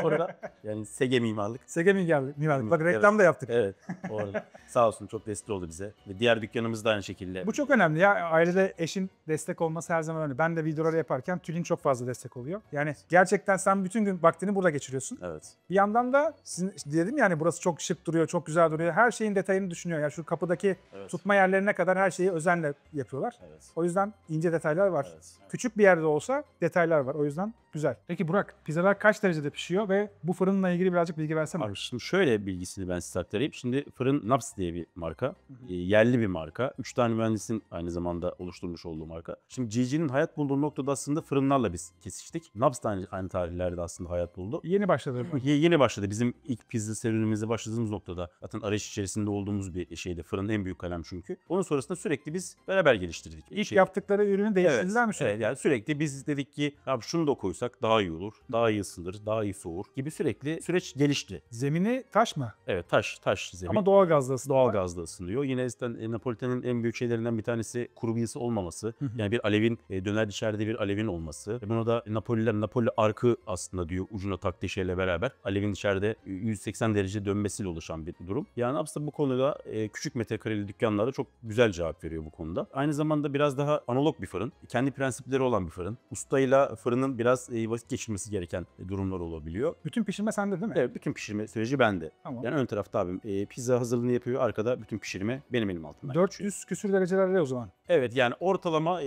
Sonra yani SG mimarlık. Sege mimarlık. Bak Evet. reklam da yaptık. Evet. Orada. Sağ olsun çok destek oldu bize. Ve diğer dükkanımız da aynı şekilde. Bu çok önemli ya. Ailede eşin destek olması her zaman önemli. Ben de videoları yaparken Tülin çok fazla destek oluyor. Yani gerçekten sen bütün gün vaktini burada geçiriyorsun. Evet. Bir yandan da sizin dedim yani burası çok şık duruyor, çok güzel duruyor. Her şeyin detayını düşünüyor. Yani şu kapıdaki Evet. tutma yerlerine kadar her şeyi özenle yapıyorlar. Evet. O yüzden ince detaylar var. Evet. Küçük bir yerde olsa detaylar var. O yüzden güzel. Peki Burak, pizzalar kaç derecede pişiyor ve bu fırınla ilgili birazcık bilgi versene. Abi şimdi şöyle bilgisini ben size aktarayım. Şimdi fırın Naps diye bir marka. Yerli bir marka. 3 tane mühendisin aynı zamanda oluşturmuş olduğu marka. Şimdi GG'nin hayat bulduğu noktada aslında fırınlarla biz kesiştik. Naps da aynı tarihlerde aslında hayat buldu. Yeni başladı. Yeni başladı. Bizim ilk pizza serüvenimize başladığımız noktada zaten arayış içerisinde olduğumuz bir şeydi. Fırının en büyük kalem çünkü. Onun sonrasında sürekli biz beraber geliştirdik. İlk yaptıkları ürünü değiştirdiler mi? Evet yani sürekli biz dedik ki abi şunu da koysak daha iyi olur. Daha iyi ısınır, daha iyi soğur gibi sürekli süreç gelişti. Zemini taş mı? Evet taş zemin. Ama doğal gazlı ısıtma. Doğal gazla ısınıyor. Yine zaten Napolitan'ın en büyük şeylerinden bir tanesi kuru bir ısı olmaması. Yani bir alevin, döner içeride bir alevin olması. Buna da Napoli arkı aslında diyor ucuna taktığı şeyle beraber. Alevin içeride 180 derece dönmesiyle oluşan bir durum. Yani aslında bu konuda küçük metrekareli dükkanlara çok güzel cevap veriyor bu konuda. Aynı zamanda biraz daha analog bir fırın. Kendi prensipleri olan bir fırın. Ustayla fırının biraz vakit geçirmesi gereken durumlar olabiliyor. Bütün pişirme sende değil mi? Evet, bütün pişirme süreci bende. Tamam. Yani ön tarafta abim pizza hazırlığını yapıyor. Arkada bütün pişirme benim elim altında. 400 küsür derecelerde o zaman. Evet yani ortalama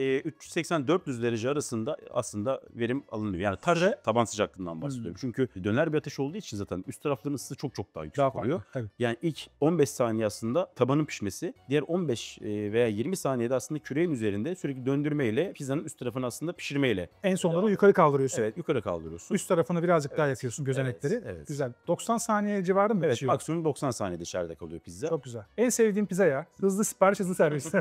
380-400 derece arasında aslında verim alınıyor. Yani taban sıcaklığından bahsediyorum. Çünkü döner bir ateş olduğu için zaten üst tarafların ısısı çok daha yüksek Daha farklı. oluyor. Tabii. Yani ilk 15 saniye aslında tabanın pişmesi, diğer 15 veya 20 saniyede aslında küreğin üzerinde sürekli döndürmeyle pizzanın üst tarafını aslında pişirmeyle. En sonunda da yukarı kaldırıyorsun. Evet yukarı kaldırıyorsun. Üst tarafını birazcık daha yakıyorsun gözenekleri. evet. Güzel. 90 saniye civarı mı Evet pişiyor? maksimum 90 saniyede dışarıda kalıyor pizza. Çok güzel. En sevdiğim pizza ya. Hızlı sipariş, hızlı servis.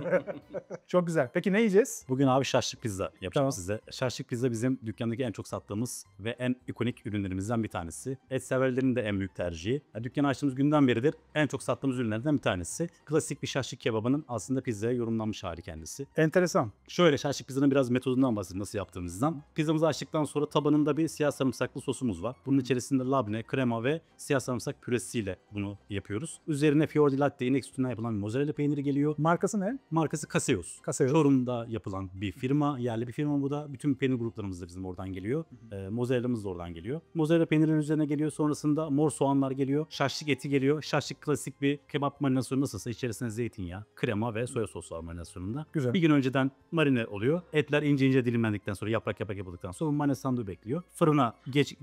Çok güzel. Peki ne yiyeceğiz? Bugün abi şaşlık pizza yapacağım Tamam. size. Şaşlık pizza bizim dükkandaki en çok sattığımız ve en ikonik ürünlerimizden bir tanesi. Et severlerin de en büyük tercihi. Yani dükkanı açtığımız günden beridir en çok sattığımız ürünlerden bir tanesi. Klasik bir şaşlık kebabının aslında pizzaya yorumlanmış hali kendisi. Enteresan. Şöyle şaşlık pizzanın biraz metodundan bahsedeyim nasıl yaptığımızdan. Pizzamızı açtıktan sonra tabanında bir siyah sarımsaklı sosumuz var. Bunun içerisinde labne, krema ve siyah sarımsak püresiyle bunu yapıyoruz. Üzerine fior di latte inek sütünden yapılan bir mozzarella peyniri geliyor. Markası ne? Markası Caseos. Caseos. Çorum'da yapılan bir firma, yerli bir firma bu da. Bütün peynir gruplarımız da bizim oradan geliyor. Mozzarella'mız da oradan geliyor. Mozzarella peynirinin üzerine geliyor. Sonrasında mor soğanlar geliyor. Şaşlık eti geliyor. Şaşlık klasik bir kebap marinasyonu nasılsa içerisine zeytinyağı, krema ve soya sosu var marinasyonunda. Güzel. Bir gün önceden marine oluyor. Etler ince ince dilimlendikten sonra yaprak yapıldıktan sonra marine sandığı bekliyor. Fırına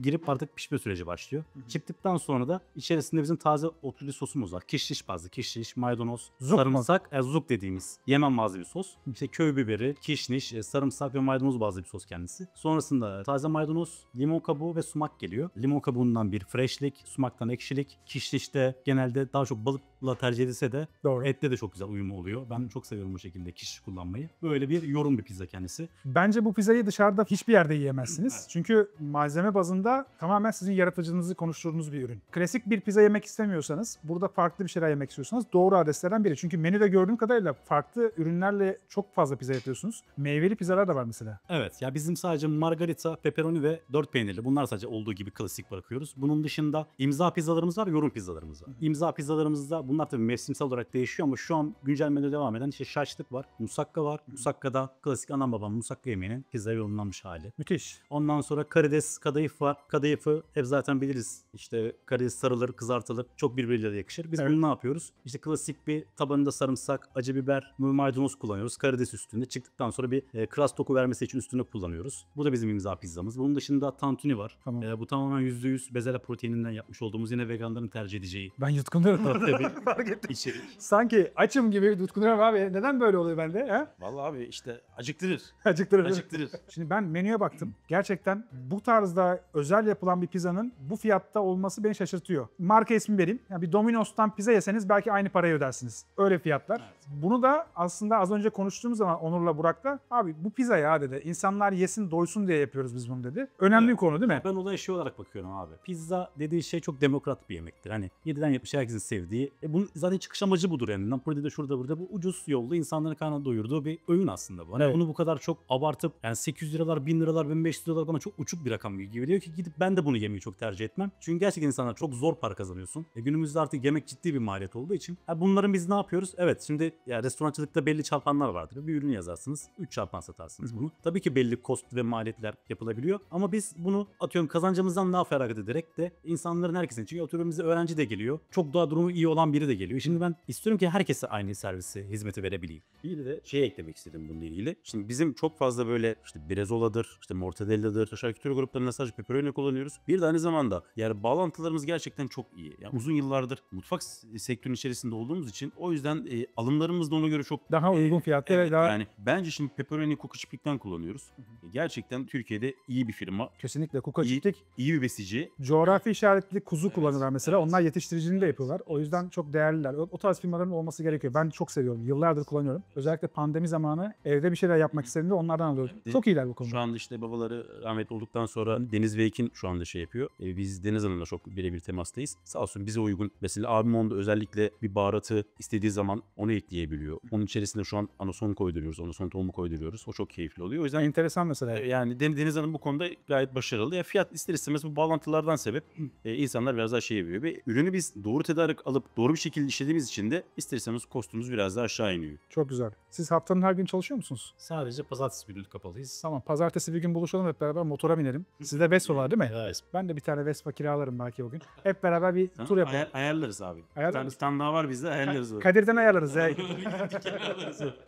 girip artık pişme süreci başlıyor. Çıktıktan sonra da içerisinde bizim taze otrili sosumuz var. Kişniş bazlı, kişniş, maydanoz, Zuk mu? sarımsak, zuk dediğimiz Yemen bazlı bir sos. İşte köy biberi, kişniş, sarımsak ve maydanoz bazlı bir sos kendisi. Sonrasında taze maydanoz, limon kabuğu ve sumak geliyor. Limon kabuğundan bir freshlik, sumaktan ekşilik. Kişnişte genelde daha çok balıkla tercih edilse de Doğru. ette de çok güzel uyumu oluyor. Ben çok seviyorum bu şekilde kişniş kullanmayı. Böyle bir yorum bir pizza kendisi. Bence bu pizzayı dışarıda hiçbir yerde yiyemezsiniz. Çünkü malzeme bazında tamamen sizin yaratıcılığınızı konuşturduğunuz bir ürün. Klasik bir pizza yemek istemiyorsanız, burada farklı bir şeyler yemek istiyorsanız doğru adreslerden biri. Çünkü menüde gördüğüm kadarıyla farklı ürünlerle çok fazla pizza yapıyorsunuz. Meyveli pizzalar da var mesela. Evet ya bizim sadece margarita, pepperoni ve 4 peynirli bunlar sadece olduğu gibi klasik bırakıyoruz. Bunun dışında imza pizzalarımız var, yorum pizzalarımız var. İmza pizzalarımızda bunlar tabii mevsimsel olarak değişiyor ama şu an güncel menüde devam eden işte şaşlık var, musakka var. Musakka'da klasik anam babam musakka yemeğinin pizzaya yorumlanmış hali. Müthiş. Ondan sonra karides, kadayıf var. Kadayıfı hep zaten biliriz. İşte karides sarılır, kızartılır. Çok birbiriyle de yakışır. Biz Evet. bunu ne yapıyoruz? İşte klasik bir tabanında sarımsak, acı biber, maydanoz kullanıyoruz. Karides üstünde. Çıktıktan sonra bir crust doku vermesi için üstüne kullanıyoruz. Bu da bizim imza pizzamız. Bunun dışında tantuni var. Tamam. Bu tamamen %100 bezelye proteininden yapmış olduğumuz, yine veganların tercih edeceği Ben yutkunuyorum. bir Fark ettim. içerik. Sanki açım gibi yutkunuyorum abi. Neden böyle oluyor bende? He? Vallahi abi işte acıktırır. Acıktırır. Acıktırır. Şimdi ben menüye baktım. Gerçekten bu tarzda özel yapılan bir pizzanın bu fiyatta olması beni şaşırtıyor. Marka ismi vereyim. Yani bir Domino's'tan pizza yeseniz belki aynı parayı ödersiniz. Öyle fiyatlar. Bunu da aslında az önce konuştuğumuz zaman Onur'la Burak'ta abi bu pizza ya dedi. İnsanlar yesin doysun diye yapıyoruz biz bunu dedi. Önemli bir konu değil mi? Ben olaya şey olarak bakıyorum abi. Pizza dediği şey çok demokrat bir yemektir. Hani 7'den 70'e herkesin sevdiği. Bunun zaten çıkış amacı budur yani. Napoli'de şurada burada bu ucuz yolda insanların karnını doyurduğu bir öğün aslında bu. Hani Evet. bunu bu kadar çok abartıp yani 800 liralar, 1000 liralar, 1500 liralar bana çok uçuk bir rakam gibi geliyor ki gidip ben de bunu yemeyi çok tercih etmem. Çünkü gerçekten insanlar çok zor para kazanıyorsun. Günümüzde artık yemek ciddi bir maliyet olduğu için. Bunların biz ne yapıyoruz? Evet şimdi ya restorançılıkta belli çarpanlar vardır. Bir ürün yazarsınız. 3 çarpan satarsınız bunu. Tabii ki belli cost ve maliyetler yapılabiliyor. Ama biz bunu atıyorum kazancımızdan daha feragat ederek de insanların herkesin. Çünkü atıyorum bize öğrenci de geliyor. Çok daha durumu iyi olan biri de geliyor. Şimdi ben istiyorum ki herkese aynı servisi, hizmeti verebileyim. Bir de şey eklemek istedim bununla ilgili. Şimdi bizim çok fazla böyle işte brezzola'dır, işte mortadella'dır, şarküteri gruplarında sadece pepperoni kullanıyoruz. Bir de aynı zamanda yani bağlantılarımız gerçekten çok iyi. Yani uzun yıllardır mutfak sektörünün içerisinde olduğumuz için o yüzden alımlarımız da ona göre çok Daha uygun fiyatlı ve daha yani bence şimdi pepperoni Kuka Çiftlik'ten kullanıyoruz. Gerçekten Türkiye'de iyi bir firma, kesinlikle kuka iyi, çiftlik. iyi bir besici. Coğrafi işaretli kuzu kullanıyorlar mesela. Onlar yetiştiriciliğini de yapıyorlar. O yüzden çok değerliler. O tarz firmaların olması gerekiyor. Ben çok seviyorum. Yıllardır kullanıyorum. Özellikle pandemi zamanı evde bir şeyler yapmak istediğimde onlardan alıyorum. Çok iyiler bu konuda. Şu anda işte babaları rahmetli olduktan sonra Deniz ve Ekin şu anda şey yapıyor. Biz Deniz Hanım'la çok birebir temastayız. Sağ olsun bize uygun. Mesela abim onda özellikle bir baharatı istediği zaman onu ekleyebiliyor. Onun içerisinde şu an anason koyduruyoruz. Anason tohumu koyduruyoruz. O çok keyifli oluyor. O yüzden Enteresan mesela. yani Deniz Hanım bu konuda gayet başarılı. Ya fiyat ister istemez bu bağlantılardan sebep insanlar biraz daha şey yapıyor. Ve ürünü biz doğru tedarik alıp doğru bir şekilde işlediğimiz için de ister istemez kostumuz biraz daha aşağı iniyor. Çok güzel. Siz haftanın her gün çalışıyor musunuz? Sadece pazartesi günü kapalıyız. Tamam. Pazartesi bir gün buluşalım hep beraber motora binelim. Sizde Vespa var değil mi? Evet. Ben de bir tane Vespa kiralarım belki o gün. Hep beraber bir tur yapalım. Ayarlarız abi. Ayarlarız. Bir tane daha var bizde ayarlarız. Kadir'den ayarlarız ya.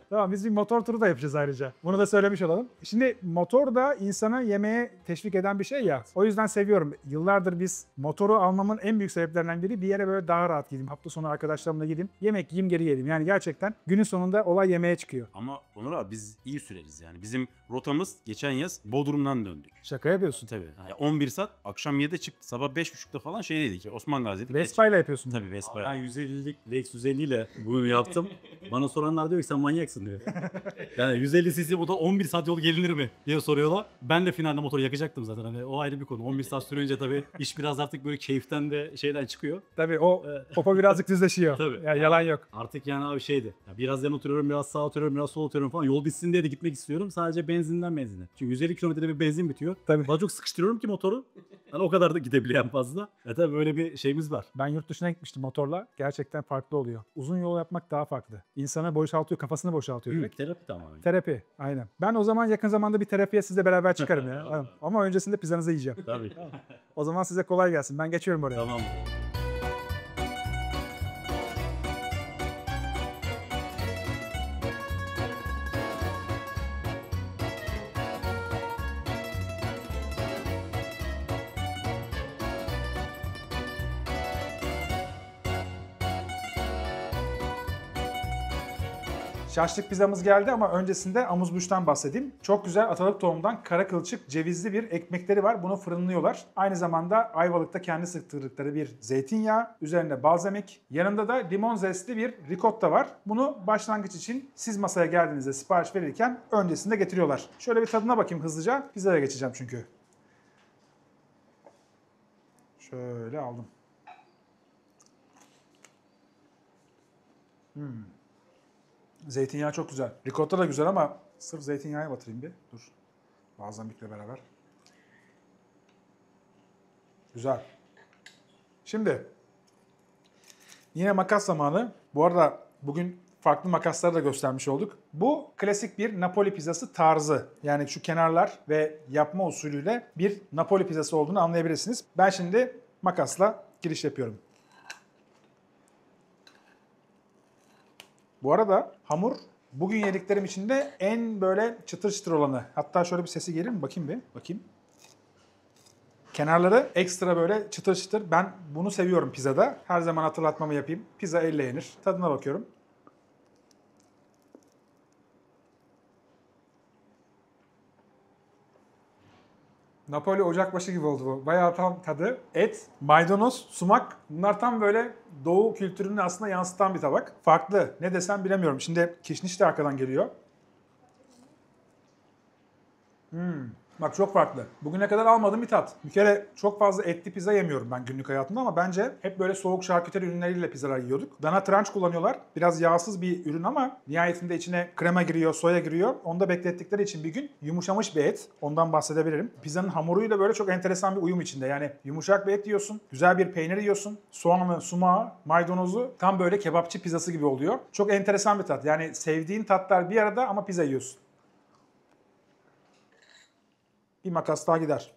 Tamam biz bir motor turu da yapacağız ayrıca. Bunu da söylemiş olalım. Şimdi motor da insanı yemeğe teşvik eden bir şey ya. O yüzden seviyorum. Yıllardır biz motoru almamın en büyük sebeplerinden biri bir yere böyle daha rahat gideyim. Hafta sonu arkadaşlarımla gideyim. Yemek yiyeyim geri geleyim. Yani gerçekten günün sonunda olay yemeğe çıkıyor. Ama Onur abi biz iyi süreriz yani. Bizim rotamız geçen yaz Bodrum'dan döndük. Şaka yapıyorsun. Tabii. Yani 11 saat akşam 7'de çıktı. Sabah 5.30'da falan şeydeydik. Osman Gazi'deydik. Vespa ile yapıyorsun. Tabii Vespa. Ben 150'lik Lex 150 ile bunu yaptım. Bana soranlar diyor ki sen manyaksın diyor. Yani 150 cc motor 11 saat yol gelinir mi diye soruyorlar. Ben de finalde motoru yakacaktım zaten. Hani o ayrı bir konu. 11 saat sürünce tabii iş biraz artık böyle keyiften de şeyden çıkıyor. Tabii o popo birazcık düzleşiyor. Tabii. Yani yalan yok. Artık yani abi şeydi. Ya biraz yan oturuyorum, biraz sağ oturuyorum, biraz sol oturuyorum falan. Yol bitsin diye de gitmek istiyorum. Sadece benzinden benzine. Çünkü 150 kilometrede bir benzin bitiyor. Tabii. Daha çok sıkıştırıyorum ki motoru. Yani o kadar da gidebilen fazla. Tabii böyle bir şeyimiz var. Ben yurt dışına gitmiştim motorla. Gerçekten farklı oluyor. Uzun yol yapmak daha farklı. İnsanı boşaltıyor, kafasını boşaltıyor direkt. Terapi tamamen. Terapi, aynen. Ben o zaman yakın zamanda bir terapiye sizle beraber çıkarım ya. Ama öncesinde pizzanızı yiyeceğim. Tabii. O zaman size kolay gelsin. Ben geçiyorum oraya. Tamam. Şaşlık pizzamız geldi ama öncesinde amuzbuştan bahsedeyim. Çok güzel atalık tohumdan kara kılçık cevizli bir ekmekleri var. Bunu fırınlıyorlar. Aynı zamanda Ayvalık'ta kendi sıktırdıkları bir zeytinyağı. Üzerinde balzamik. Yanında da limon zestli bir ricotta var. Bunu başlangıç için siz masaya geldiğinizde sipariş verirken öncesinde getiriyorlar. Şöyle bir tadına bakayım hızlıca. Pizzaya geçeceğim çünkü. Şöyle aldım. Zeytinyağı çok güzel. Ricotta da güzel ama sırf zeytinyağı batırayım bir. Dur. Balzamikle beraber. Güzel. Şimdi Yine makas zamanı. Bu arada bugün farklı makasları da göstermiş olduk. Bu klasik bir Napoli pizzası tarzı. Yani şu kenarlar ve yapma usulüyle bir Napoli pizzası olduğunu anlayabilirsiniz. Ben şimdi makasla giriş yapıyorum. Bu arada hamur bugün yediklerim içinde en böyle çıtır çıtır olanı. Hatta şöyle bir sesi gelir mi? Bakayım bir. Bakayım. Kenarları ekstra böyle çıtır çıtır. Ben bunu seviyorum pizzada. Her zaman hatırlatmamı yapayım. Pizza elle yenir. Tadına bakıyorum. Napoli ocakbaşı gibi oldu bu. Bayağı tam tadı. Et, maydanoz, sumak. Bunlar tam böyle doğu kültürünü aslında yansıtan bir tabak. Farklı. Ne desem bilemiyorum. Şimdi kişniş de arkadan geliyor. Bak çok farklı. Bugüne kadar almadığım bir tat. Bir kere çok fazla etli pizza yemiyorum ben günlük hayatımda ama bence hep böyle soğuk şarküteri ürünleriyle pizzalar yiyorduk. Dana tranç kullanıyorlar. Biraz yağsız bir ürün ama nihayetinde içine krema giriyor, soya giriyor. Onu da beklettikleri için bir gün yumuşamış bir et. Ondan bahsedebilirim. Pizzanın hamuruyla böyle çok enteresan bir uyum içinde. Yani yumuşak bir et yiyorsun, güzel bir peynir yiyorsun, soğanı, sumağı, maydanozu tam böyle kebapçı pizzası gibi oluyor. Çok enteresan bir tat. Yani sevdiğin tatlar bir arada ama pizza yiyorsun. Bir makas daha gider.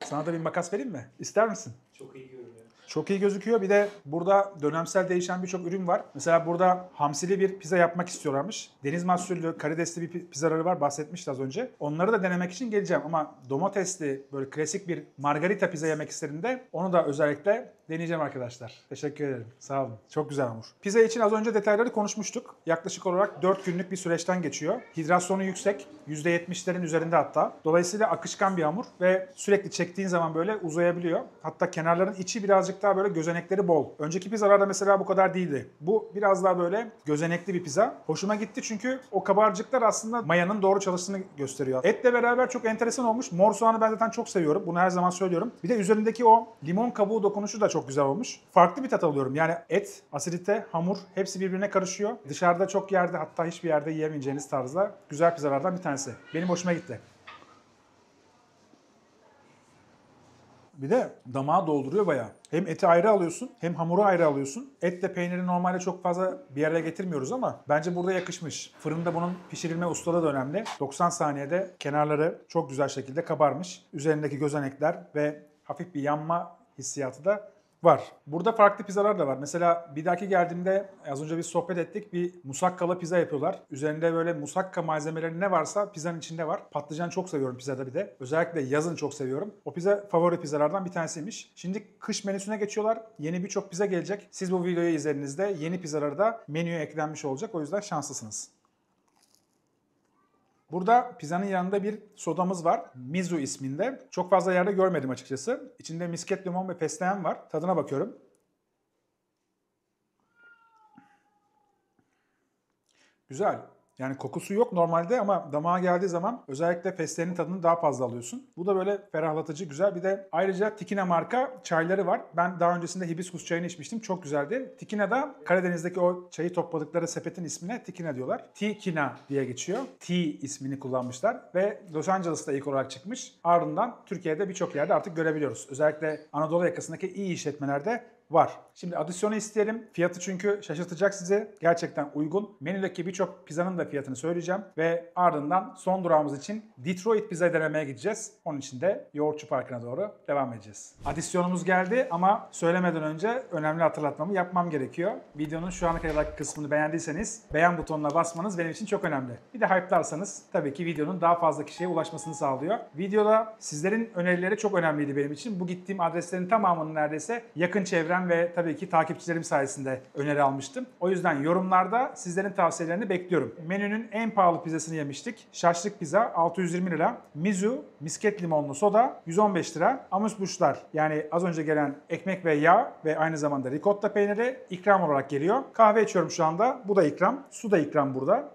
Sana da bir makas vereyim mi? İster misin? Çok iyi görünüyor. Çok iyi gözüküyor. Bir de burada dönemsel değişen birçok ürün var. Mesela burada hamsili bir pizza yapmak istiyorlarmış. Deniz mahsullü, karidesli bir pizzaları var. Bahsetmişti az önce. Onları da denemek için geleceğim. Ama domatesli, böyle klasik bir margarita pizza yemek istediğimde onu da özellikle deneyeceğim arkadaşlar. Teşekkür ederim. Sağ olun. Çok güzel hamur. Pizza için az önce detayları konuşmuştuk. Yaklaşık olarak 4 günlük bir süreçten geçiyor. Hidrasyonu yüksek. %70'lerin üzerinde hatta. Dolayısıyla akışkan bir hamur ve sürekli çektiğin zaman böyle uzayabiliyor. Hatta kenarların içi birazcık daha böyle gözenekleri bol. Önceki pizzalarda mesela bu kadar değildi. Bu biraz daha böyle gözenekli bir pizza. Hoşuma gitti çünkü o kabarcıklar aslında mayanın doğru çalıştığını gösteriyor. Etle beraber çok enteresan olmuş. Mor soğanı ben zaten çok seviyorum. Bunu her zaman söylüyorum. Bir de üzerindeki o limon kabuğu dokunuşu da çok güzel olmuş. Farklı bir tat alıyorum. Yani et, asidite, hamur hepsi birbirine karışıyor. Dışarıda çok yerde hatta hiçbir yerde yiyemeyeceğiniz tarzda güzel pizzalardan bir tanesi. Benim hoşuma gitti. Bir de damağı dolduruyor bayağı. Hem eti ayrı alıyorsun hem hamuru ayrı alıyorsun. Etle peyniri normalde çok fazla bir araya getirmiyoruz ama bence burada yakışmış. Fırında bunun pişirilme ustalığı da önemli. 90 saniyede kenarları çok güzel şekilde kabarmış. Üzerindeki gözenekler ve hafif bir yanma hissiyatı da var. Burada farklı pizzalar da var. Mesela bir dahaki geldiğimde az önce bir sohbet ettik. Bir musakkalı pizza yapıyorlar. Üzerinde böyle musakka malzemeleri ne varsa pizzanın içinde var. Patlıcan çok seviyorum pizzada bir de. Özellikle yazın çok seviyorum. O pizza favori pizzalardan bir tanesiymiş. Şimdi kış menüsüne geçiyorlar. Yeni birçok pizza gelecek. Siz bu videoyu izlediğinizde yeni pizzaları da menüye eklenmiş olacak. O yüzden şanslısınız. Burada pizzanın yanında bir sodamız var. Mizu isminde. Çok fazla yerde görmedim açıkçası. İçinde misket, limon ve fesleğen var. Tadına bakıyorum. Güzel. Yani kokusu yok normalde ama damağa geldiği zaman özellikle fesleğenin tadını daha fazla alıyorsun. Bu da böyle ferahlatıcı, güzel. Bir de ayrıca Tikina marka çayları var. Ben daha öncesinde hibiskus çayını içmiştim. Çok güzeldi. Tikina'da Karadeniz'deki o çayı topladıkları sepetin ismine Tikina diyorlar. Tikina diye geçiyor. T ismini kullanmışlar ve Los Angeles'ta ilk olarak çıkmış. Ardından Türkiye'de birçok yerde artık görebiliyoruz. Özellikle Anadolu yakasındaki iyi işletmelerde var. Şimdi adisyonu isteyelim. Fiyatı çünkü şaşırtacak sizi. Gerçekten uygun. Menüdeki birçok pizzanın da fiyatını söyleyeceğim. Ve ardından son durağımız için Detroit pizza denemeye gideceğiz. Onun için de Yoğurtçu Parkı'na doğru devam edeceğiz. Adisyonumuz geldi ama söylemeden önce önemli hatırlatmamı yapmam gerekiyor. Videonun şu ana kadarki kısmını beğendiyseniz beğen butonuna basmanız benim için çok önemli. Bir de hype'larsanız tabii ki videonun daha fazla kişiye ulaşmasını sağlıyor. Videoda sizlerin önerileri çok önemliydi benim için. Bu gittiğim adreslerin tamamını neredeyse yakın çevrem ve tabii ki takipçilerim sayesinde öneri almıştım. O yüzden yorumlarda sizlerin tavsiyelerini bekliyorum. Menünün en pahalı pizzasını yemiştik. Şaşlık pizza 620 lira. Mizu misket limonlu soda 115 lira. Amuse-bouche'lar yani az önce gelen ekmek ve yağ ve aynı zamanda ricotta peyniri ikram olarak geliyor. Kahve içiyorum şu anda. Bu da ikram. Su da ikram burada.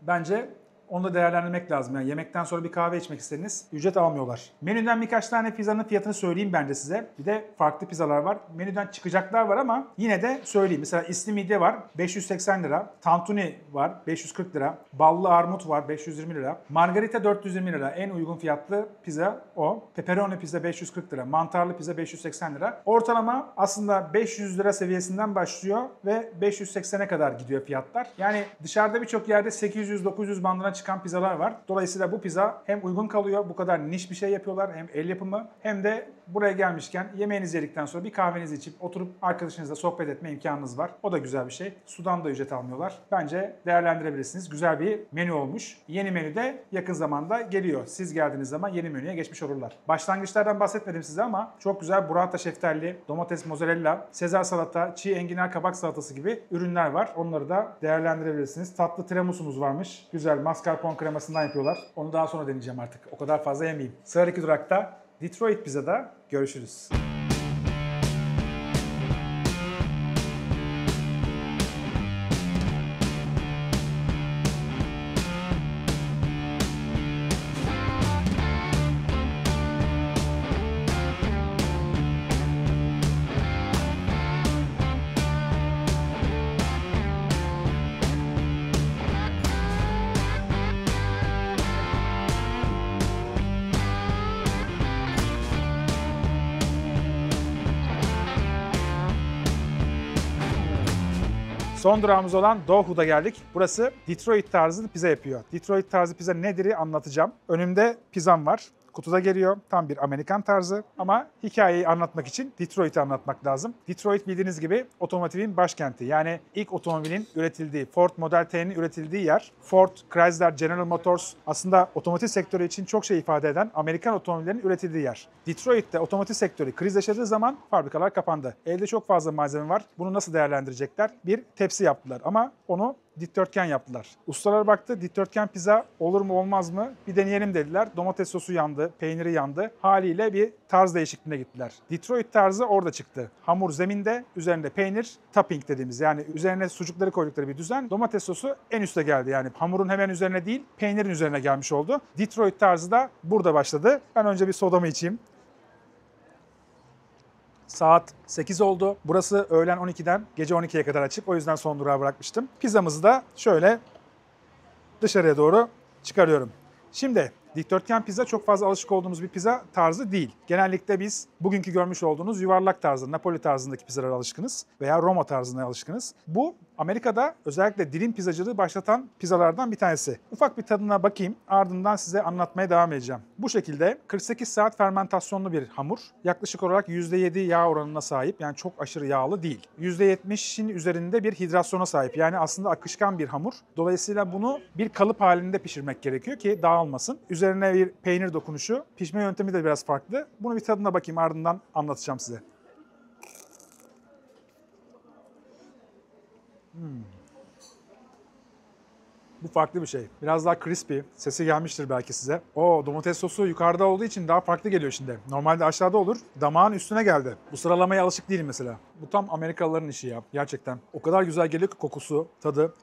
Bence Onu da değerlendirmek lazım. Yani yemekten sonra bir kahve içmek istediniz, ücret almıyorlar. Menüden birkaç tane pizzanın fiyatını söyleyeyim bence size. Bir de farklı pizzalar var. Menüden çıkacaklar var ama yine de söyleyeyim. Mesela isli midye var 580 lira. Tantuni var 540 lira. Ballı armut var 520 lira. Margarita 420 lira. En uygun fiyatlı pizza o. Pepperoni pizza 540 lira. Mantarlı pizza 580 lira. Ortalama aslında 500 lira seviyesinden başlıyor ve 580'e kadar gidiyor fiyatlar. Yani dışarıda birçok yerde 800-900 bandına çıkan pizzalar var. Dolayısıyla bu pizza hem uygun kalıyor, bu kadar niş bir şey yapıyorlar, hem el yapımı hem de buraya gelmişken yemeğinizi yedikten sonra bir kahvenizi içip oturup arkadaşınızla sohbet etme imkanınız var. O da güzel bir şey. Sudan da ücret almıyorlar. Bence değerlendirebilirsiniz. Güzel bir menü olmuş. Yeni menü de yakın zamanda geliyor. Siz geldiğiniz zaman yeni menüye geçmiş olurlar. Başlangıçlardan bahsetmedim size ama çok güzel burrata şeftali, domates mozzarella, sezar salata, çiğ enginar kabak salatası gibi ürünler var. Onları da değerlendirebilirsiniz. Tatlı tiramisumuz varmış. Güzel mascarpone kremasından yapıyorlar. Onu daha sonra deneyeceğim artık. O kadar fazla yemeyeyim. Sıradaki durakta Detroit Pizza'da görüşürüz. Son durağımız olan Doğu'da geldik. Burası Detroit tarzı pizza yapıyor. Detroit tarzı pizza nedir'i anlatacağım. Önümde pizzam var. Kutuda geliyor. Tam bir Amerikan tarzı ama hikayeyi anlatmak için Detroit'i anlatmak lazım. Detroit bildiğiniz gibi otomotivin başkenti. Yani ilk otomobilin üretildiği, Ford Model T'nin üretildiği yer. Ford, Chrysler, General Motors aslında otomotiv sektörü için çok şey ifade eden Amerikan otomobillerin üretildiği yer. Detroit'te otomotiv sektörü kriz yaşadığı zaman fabrikalar kapandı. Elde çok fazla malzeme var. Bunu nasıl değerlendirecekler? Bir tepsi yaptılar ama onu dikdörtgen yaptılar. Ustalar baktı, dikdörtgen pizza olur mu olmaz mı? Bir deneyelim dediler. Domates sosu yandı, peyniri yandı. Haliyle bir tarz değişikliğine gittiler. Detroit tarzı orada çıktı. Hamur zeminde, üzerinde peynir, topping dediğimiz yani üzerine sucukları koydukları bir düzen. Domates sosu en üste geldi yani hamurun hemen üzerine değil, peynirin üzerine gelmiş oldu. Detroit tarzı da burada başladı. Ben önce bir sodamı içeyim. Saat 8 oldu. Burası öğlen 12'den gece 12'ye kadar açık. O yüzden son durağa bırakmıştım. Pizzamızı da şöyle dışarıya doğru çıkarıyorum. Şimdi dikdörtgen pizza çok fazla alışık olduğumuz bir pizza tarzı değil. Genellikle biz bugünkü görmüş olduğunuz yuvarlak tarzı, Napoli tarzındaki pizzalara alışkınız veya Roma tarzına alışkınız. Bu Amerika'da özellikle dilim pizzacılığı başlatan pizzalardan bir tanesi. Ufak bir tadına bakayım, ardından size anlatmaya devam edeceğim. Bu şekilde 48 saat fermentasyonlu bir hamur. Yaklaşık olarak %7 yağ oranına sahip, yani çok aşırı yağlı değil. %70'in üzerinde bir hidrasyona sahip, yani aslında akışkan bir hamur. Dolayısıyla bunu bir kalıp halinde pişirmek gerekiyor ki dağılmasın. Üzerine bir peynir dokunuşu, pişme yöntemi de biraz farklı. Bunu bir tadına bakayım, ardından anlatacağım size. Bu farklı bir şey. Biraz daha crispy. Sesi gelmiştir belki size. O domates sosu yukarıda olduğu için daha farklı geliyor şimdi. Normalde aşağıda olur. Damağın üstüne geldi. Bu sıralamaya alışık değilim mesela. Bu tam Amerikalıların işi ya. Gerçekten. O kadar güzel geliyor ki kokusu, tadı.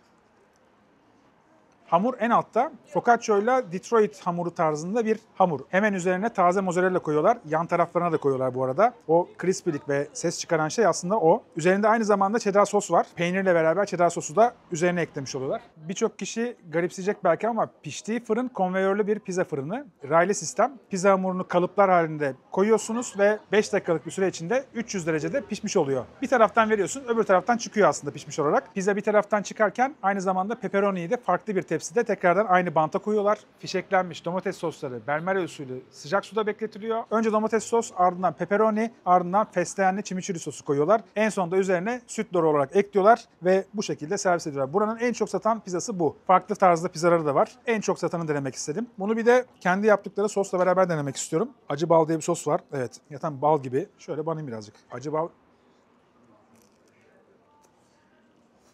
Hamur en altta. Focaccia'yla Detroit hamuru tarzında bir hamur. Hemen üzerine taze mozzarella koyuyorlar. Yan taraflarına da koyuyorlar bu arada. O crispy'lik ve ses çıkaran şey aslında o. Üzerinde aynı zamanda cheddar sos var. Peynirle beraber cheddar sosu da üzerine eklemiş oluyorlar. Birçok kişi garipseyecek belki ama piştiği fırın konveyörlü bir pizza fırını. Raylı sistem. Pizza hamurunu kalıplar halinde koyuyorsunuz ve 5 dakikalık bir süre içinde 300 derecede pişmiş oluyor. Bir taraftan veriyorsun, öbür taraftan çıkıyor aslında pişmiş olarak. Pizza bir taraftan çıkarken aynı zamanda pepperoni'yi de farklı bir tepside tekrardan aynı banta koyuyorlar. Fişeklenmiş domates sosları Belmare usulü sıcak suda bekletiliyor. Önce domates sos, ardından pepperoni, ardından fesleğenli chimichurri sosu koyuyorlar. En sonunda üzerine süt doğru olarak ekliyorlar ve bu şekilde servis ediyorlar. Buranın en çok satan pizzası bu. Farklı tarzda pizzaları da var. En çok satanı denemek istedim. Bunu bir de kendi yaptıkları sosla beraber denemek istiyorum. Acı bal diye bir sos var. Evet, yatan bal gibi. Şöyle banayım birazcık. Acı bal.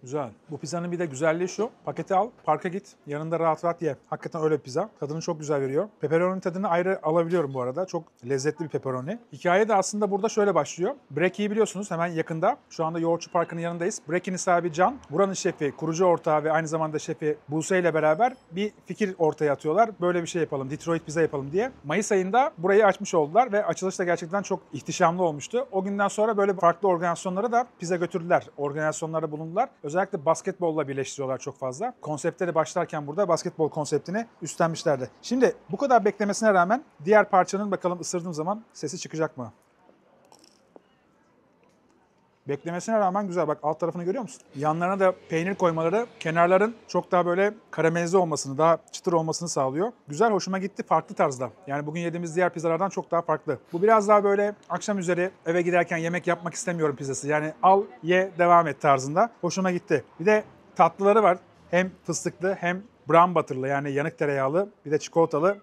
Güzel. Bu pizzanın bir de güzelliği şu. Paketi al, parka git. Yanında rahat rahat ye. Hakikaten öyle bir pizza. Tadını çok güzel veriyor. Pepperoni tadını ayrı alabiliyorum bu arada. Çok lezzetli bir pepperoni. Hikaye de aslında burada şöyle başlıyor. Breki'yi biliyorsunuz hemen yakında. Şu anda Yoğurtçu Parkı'nın yanındayız. Breki'nin sahibi Can. Buranın şefi, kurucu ortağı ve aynı zamanda şefi Buse ile beraber bir fikir ortaya atıyorlar. Böyle bir şey yapalım, Detroit pizza yapalım diye. Mayıs ayında burayı açmış oldular ve açılış da gerçekten çok ihtişamlı olmuştu. O günden sonra böyle farklı organizasyonlara da pizza götürdüler. Organizasyonlarda bulundular. Özellikle basketbolla birleştiriyorlar çok fazla. Konseptleri başlarken burada basketbol konseptini üstlenmişlerdi. Şimdi bu kadar beklemesine rağmen diğer parçanın bakalım ısırdığım zaman sesi çıkacak mı? Beklemesine rağmen güzel. Bak alt tarafını görüyor musun? Yanlarına da peynir koymaları kenarların çok daha böyle karamelize olmasını, daha çıtır olmasını sağlıyor. Güzel, hoşuma gitti. Farklı tarzda. Yani bugün yediğimiz diğer pizzalardan çok daha farklı. Bu biraz daha böyle akşam üzeri eve giderken yemek yapmak istemiyorum pizzası. Yani al, ye, devam et tarzında. Hoşuma gitti. Bir de tatlıları var. Hem fıstıklı hem brown butter'lı yani yanık tereyağlı bir de çikolatalı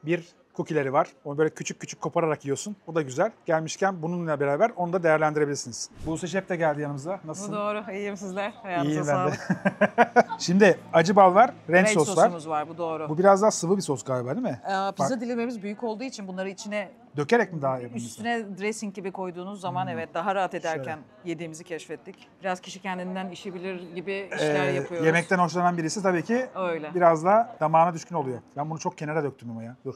bir cookie'leri var. Onu böyle küçük küçük kopararak yiyorsun. O da güzel. Gelmişken bununla beraber onu da değerlendirebilirsiniz. Buse Şef de geldi yanımıza. Nasılsın? Bu doğru. İyiyim sizler. Hayatınıza İyiyim ben de. sağlık. Şimdi acı bal var, ranch Ranch sos var. sosumuz var. Bu doğru. Bu biraz daha sıvı bir sos galiba değil mi? Pizza dilimlerimiz büyük olduğu için bunları içine Dökerek mi daha yapıyorsun? üstüne dressing gibi koyduğunuz zaman evet daha rahat ederken yediğimizi keşfettik. Biraz kişi kendinden işi bilir gibi işler yapıyoruz. Yemekten hoşlanan birisi tabii ki Öyle. biraz da damağına düşkün oluyor. Ben bunu çok kenara döktüm ama ya. Dur.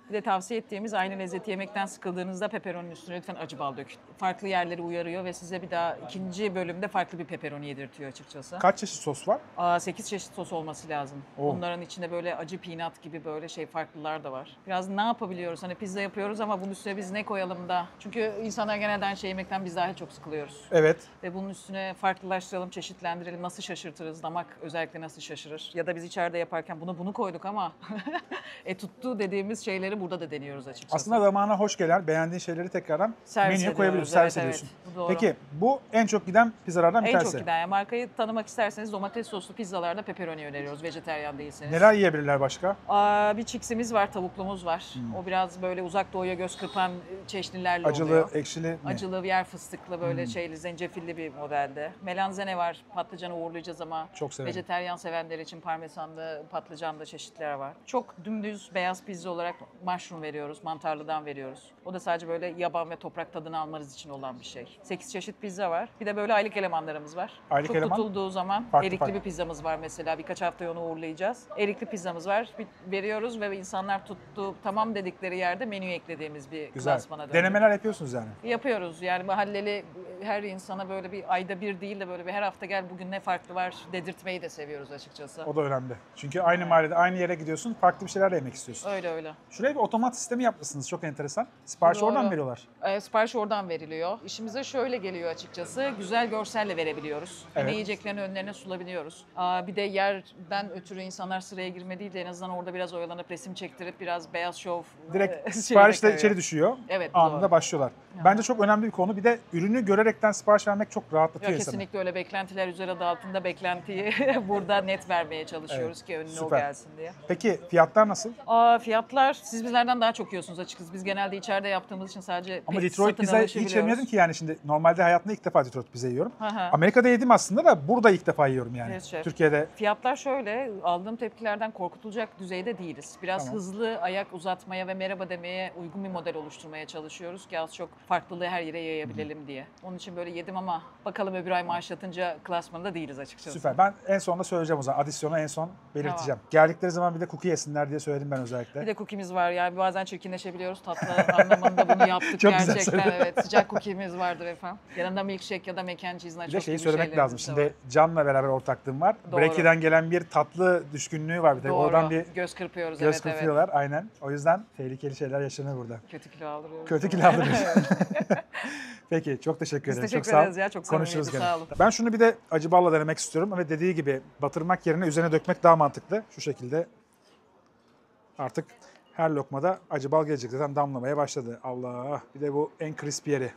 Bir de tavsiye ettiğimiz aynı lezzeti yemekten sıkıldığınızda pepperoninin üstüne lütfen acı bal dökün. Farklı yerleri uyarıyor ve size bir daha ikinci bölümde farklı bir pepperoni yedirtiyor açıkçası. Kaç çeşit sos var? 8 çeşit sos olması lazım. Oo. Bunların içinde böyle acı peanut gibi böyle farklılar da var. Biraz ne yapabiliyoruz? Hani pizza yapıyoruz ama bunun üstüne biz ne koyalım da? Çünkü insanlar genelde aynı yemekten biz daha çok sıkılıyoruz. Evet. Ve bunun üstüne farklılaştıralım, çeşitlendirelim. Nasıl şaşırtırız? Damak özellikle nasıl şaşırır? Ya da biz içeride yaparken bunu koyduk ama tuttu dediğimiz şeyleri burada da deniyoruz açıkçası. Aslında damağına hoş gelen, beğendiğin şeyleri tekrardan Servis menüye ediyoruz, koyabiliyorsun, evet, servis evet. ediyorsun. Bu doğru. Peki bu en çok giden pizzalardan bir en tanesi. çok giden. Yani markayı tanımak isterseniz domates soslu pizzalarda pepperoni öneriyoruz vejeteryan değilseniz. Neler yiyebilirler başka? Bir çiksimiz var, tavuklumuz var. O biraz böyle uzak doğuya göz kırpan çeşnilerle Acılı, oluyor. ekşili mi? Acılı, yer fıstıklı böyle zencefilli bir modelde. Melanzane var, patlıcanı uğurlayacağız ama Çok severim. vejeteryan sevenler için parmesanlı, patlıcanlı çeşitler var. Çok dümdüz beyaz pizza olarak mushroom veriyoruz, mantarlıdan veriyoruz. O da sadece böyle yaban ve toprak tadını almanız için olan bir şey. 8 çeşit pizza var. Bir de böyle aylık elemanlarımız var. Aylık Çok eleman? tutulduğu zaman Farklı erikli farklı. bir pizzamız var mesela. Birkaç haftaya onu uğurlayacağız. Erikli pizzamız var. Veriyoruz ve insanlar tuttu tamam dedikleri yerde menü eklediğimiz bir Güzel. klasmana döndük. Denemeler yapıyorsunuz yani. Yapıyoruz yani mahalleli her insana böyle bir ayda bir değil de böyle bir her hafta gel bugün ne farklı var dedirtmeyi de seviyoruz açıkçası. O da önemli. Çünkü aynı mahallede, aynı yere gidiyorsun, farklı bir şeyler de yemek istiyorsun. Öyle öyle. Şuraya bir otomat sistemi yapmışsınız. Çok enteresan. Siparişi Doğru. oradan mı veriyorlar? Sipariş oradan veriliyor. İşimize şöyle geliyor açıkçası. Güzel görselle verebiliyoruz. Evet. Ne yiyeceklerini önlerine sunabiliyoruz. Bir de yerden ötürü insanlar sıraya girmediği de en azından orada biraz oyalanıp resim çektirip biraz beyaz şov Direkt şeyine siparişle kayıyor. içeri düşüyor. Evet, Anında doğru. başlıyorlar. Bence çok önemli bir konu. Bir de ürünü görerekten sipariş vermek çok rahatlatıyor Yok, insanı. kesinlikle öyle. Beklentiler üzeri adı altında beklentiyi burada net vermeye çalışıyoruz ki önüne o süper. gelsin diye. Peki fiyatlar nasıl? Fiyatlar siz bizlerden daha çok yiyorsunuz açıkçası. Biz genelde içeride yaptığımız için sadece Ama satın Detroit pizza alışı hiç biliyoruz. yemedim ki yani şimdi. Normalde hayatımda ilk defa Detroit pizza yiyorum. Hı hı. Amerika'da yedim aslında da burada ilk defa yiyorum yani. Evet, şef. Türkiye'de Fiyatlar şöyle, aldığım tepkilerden korkutulacak düzeyde değiliz. Biraz Tamam. hızlı ayak uzatmaya ve merhaba demeye uygun bir model oluşturmaya çalışıyoruz ki az çok farklılığı her yere yayabilelim diye. Onun için böyle yedim ama bakalım öbür ay maaş yatınca klasmanında değiliz açıkçası. süper. Ben en sonunda söyleyeceğim o zaman. Adisyonu en son belirteceğim. Geldikleri zaman bir de cookie yesinler diye söyledim ben özellikle. Bir de cookie'miz var yani bazen çirkinleşebiliyoruz tatlı anlamında bunu yaptık Çok güzel gerçekten söyledin. evet. Sıcak cookie'miz vardır efendim. Yanında milkshake ya da mac and cheese'ine Bir de çok şeyi gibi söylemek şeylerimiz lazım. de Şimdi var. Can'la beraber ortaklığım var. Doğru. Breki'den gelen bir tatlı düşkünlüğü var bir de. Doğru. Oradan bir Göz kırpıyoruz göz evet evet. kırpıyorlar. Aynen. O yüzden tehlikeli şeyler yaşanıyor burada. Kötü kilo aldırıyoruz. Kötü kilo aldırıyoruz. Peki çok teşekkür Biz ederim. teşekkür çok sağ ol. ederiz ya, çok Konuşuruz samimiydi, gene. sağ olun. Ben şunu bir de acı balla denemek istiyorum ama dediği gibi batırmak yerine üzerine dökmek daha mantıklı. Şu şekilde artık her lokmada acı bal gelecek. Zaten damlamaya başladı. Allah. Bir de bu en crispy yeri.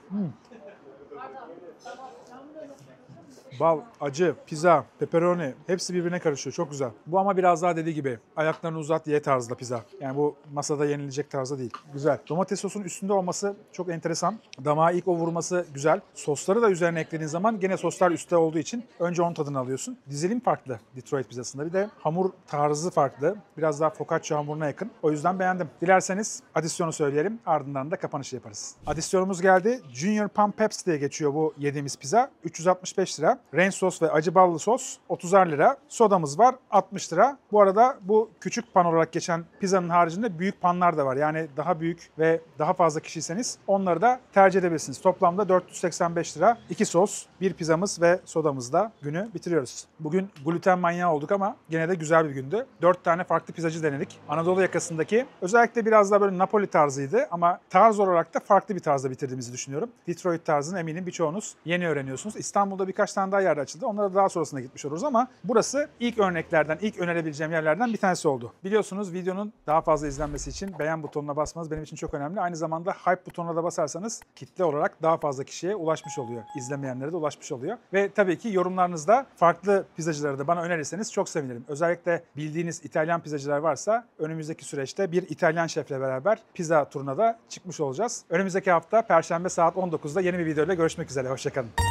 bal, acı, pizza, pepperoni hepsi birbirine karışıyor. Çok güzel. Bu ama biraz daha dediği gibi ayaklarını uzat ye tarzda pizza. Yani bu masada yenilecek tarzda değil. Güzel. Domates sosun üstünde olması çok enteresan. Damağa ilk o vurması güzel. Sosları da üzerine eklediğin zaman gene soslar üstte olduğu için önce onun tadını alıyorsun. Dizilim farklı Detroit pizzasında. Bir de hamur tarzı farklı. Biraz daha focaccia hamuruna yakın. O yüzden beğendim. Dilerseniz adisyonu söyleyelim. Ardından da kapanışı yaparız. Adisyonumuz geldi. Junior Pan Peps diye geçiyor bu yediğimiz pizza. 365 lira. Ranch sos ve acı ballı sos 30'ar lira. Sodamız var 60 lira. Bu arada bu küçük pan olarak geçen pizzanın haricinde büyük panlar da var. Yani daha büyük ve daha fazla kişiyseniz onları da tercih edebilirsiniz. Toplamda 485 lira. 2 sos, 1 pizzamız ve sodamızla günü bitiriyoruz. Bugün gluten manyağı olduk ama gene de güzel bir gündü. 4 tane farklı pizzacı denedik. Anadolu yakasındaki özellikle biraz daha böyle Napoli tarzıydı ama tarz olarak da farklı bir tarzda bitirdiğimizi düşünüyorum. Detroit tarzını eminim birçoğunuz yeni öğreniyorsunuz. İstanbul'da birkaç tane daha yerde açıldı. Onlara daha sonrasında gitmiş oluruz ama burası ilk örneklerden, ilk önerebileceğim yerlerden bir tanesi oldu. Biliyorsunuz videonun daha fazla izlenmesi için beğen butonuna basmanız benim için çok önemli. Aynı zamanda hype butonuna da basarsanız kitle olarak daha fazla kişiye ulaşmış oluyor. İzlemeyenlere de ulaşmış oluyor. Ve tabii ki yorumlarınızda farklı pizzacıları da bana önerirseniz çok sevinirim. Özellikle bildiğiniz İtalyan pizzacılar varsa önümüzdeki süreçte bir İtalyan şefle beraber pizza turuna da çıkmış olacağız. Önümüzdeki hafta Perşembe saat 19'da yeni bir videoyla görüşmek üzere. Hoşçakalın.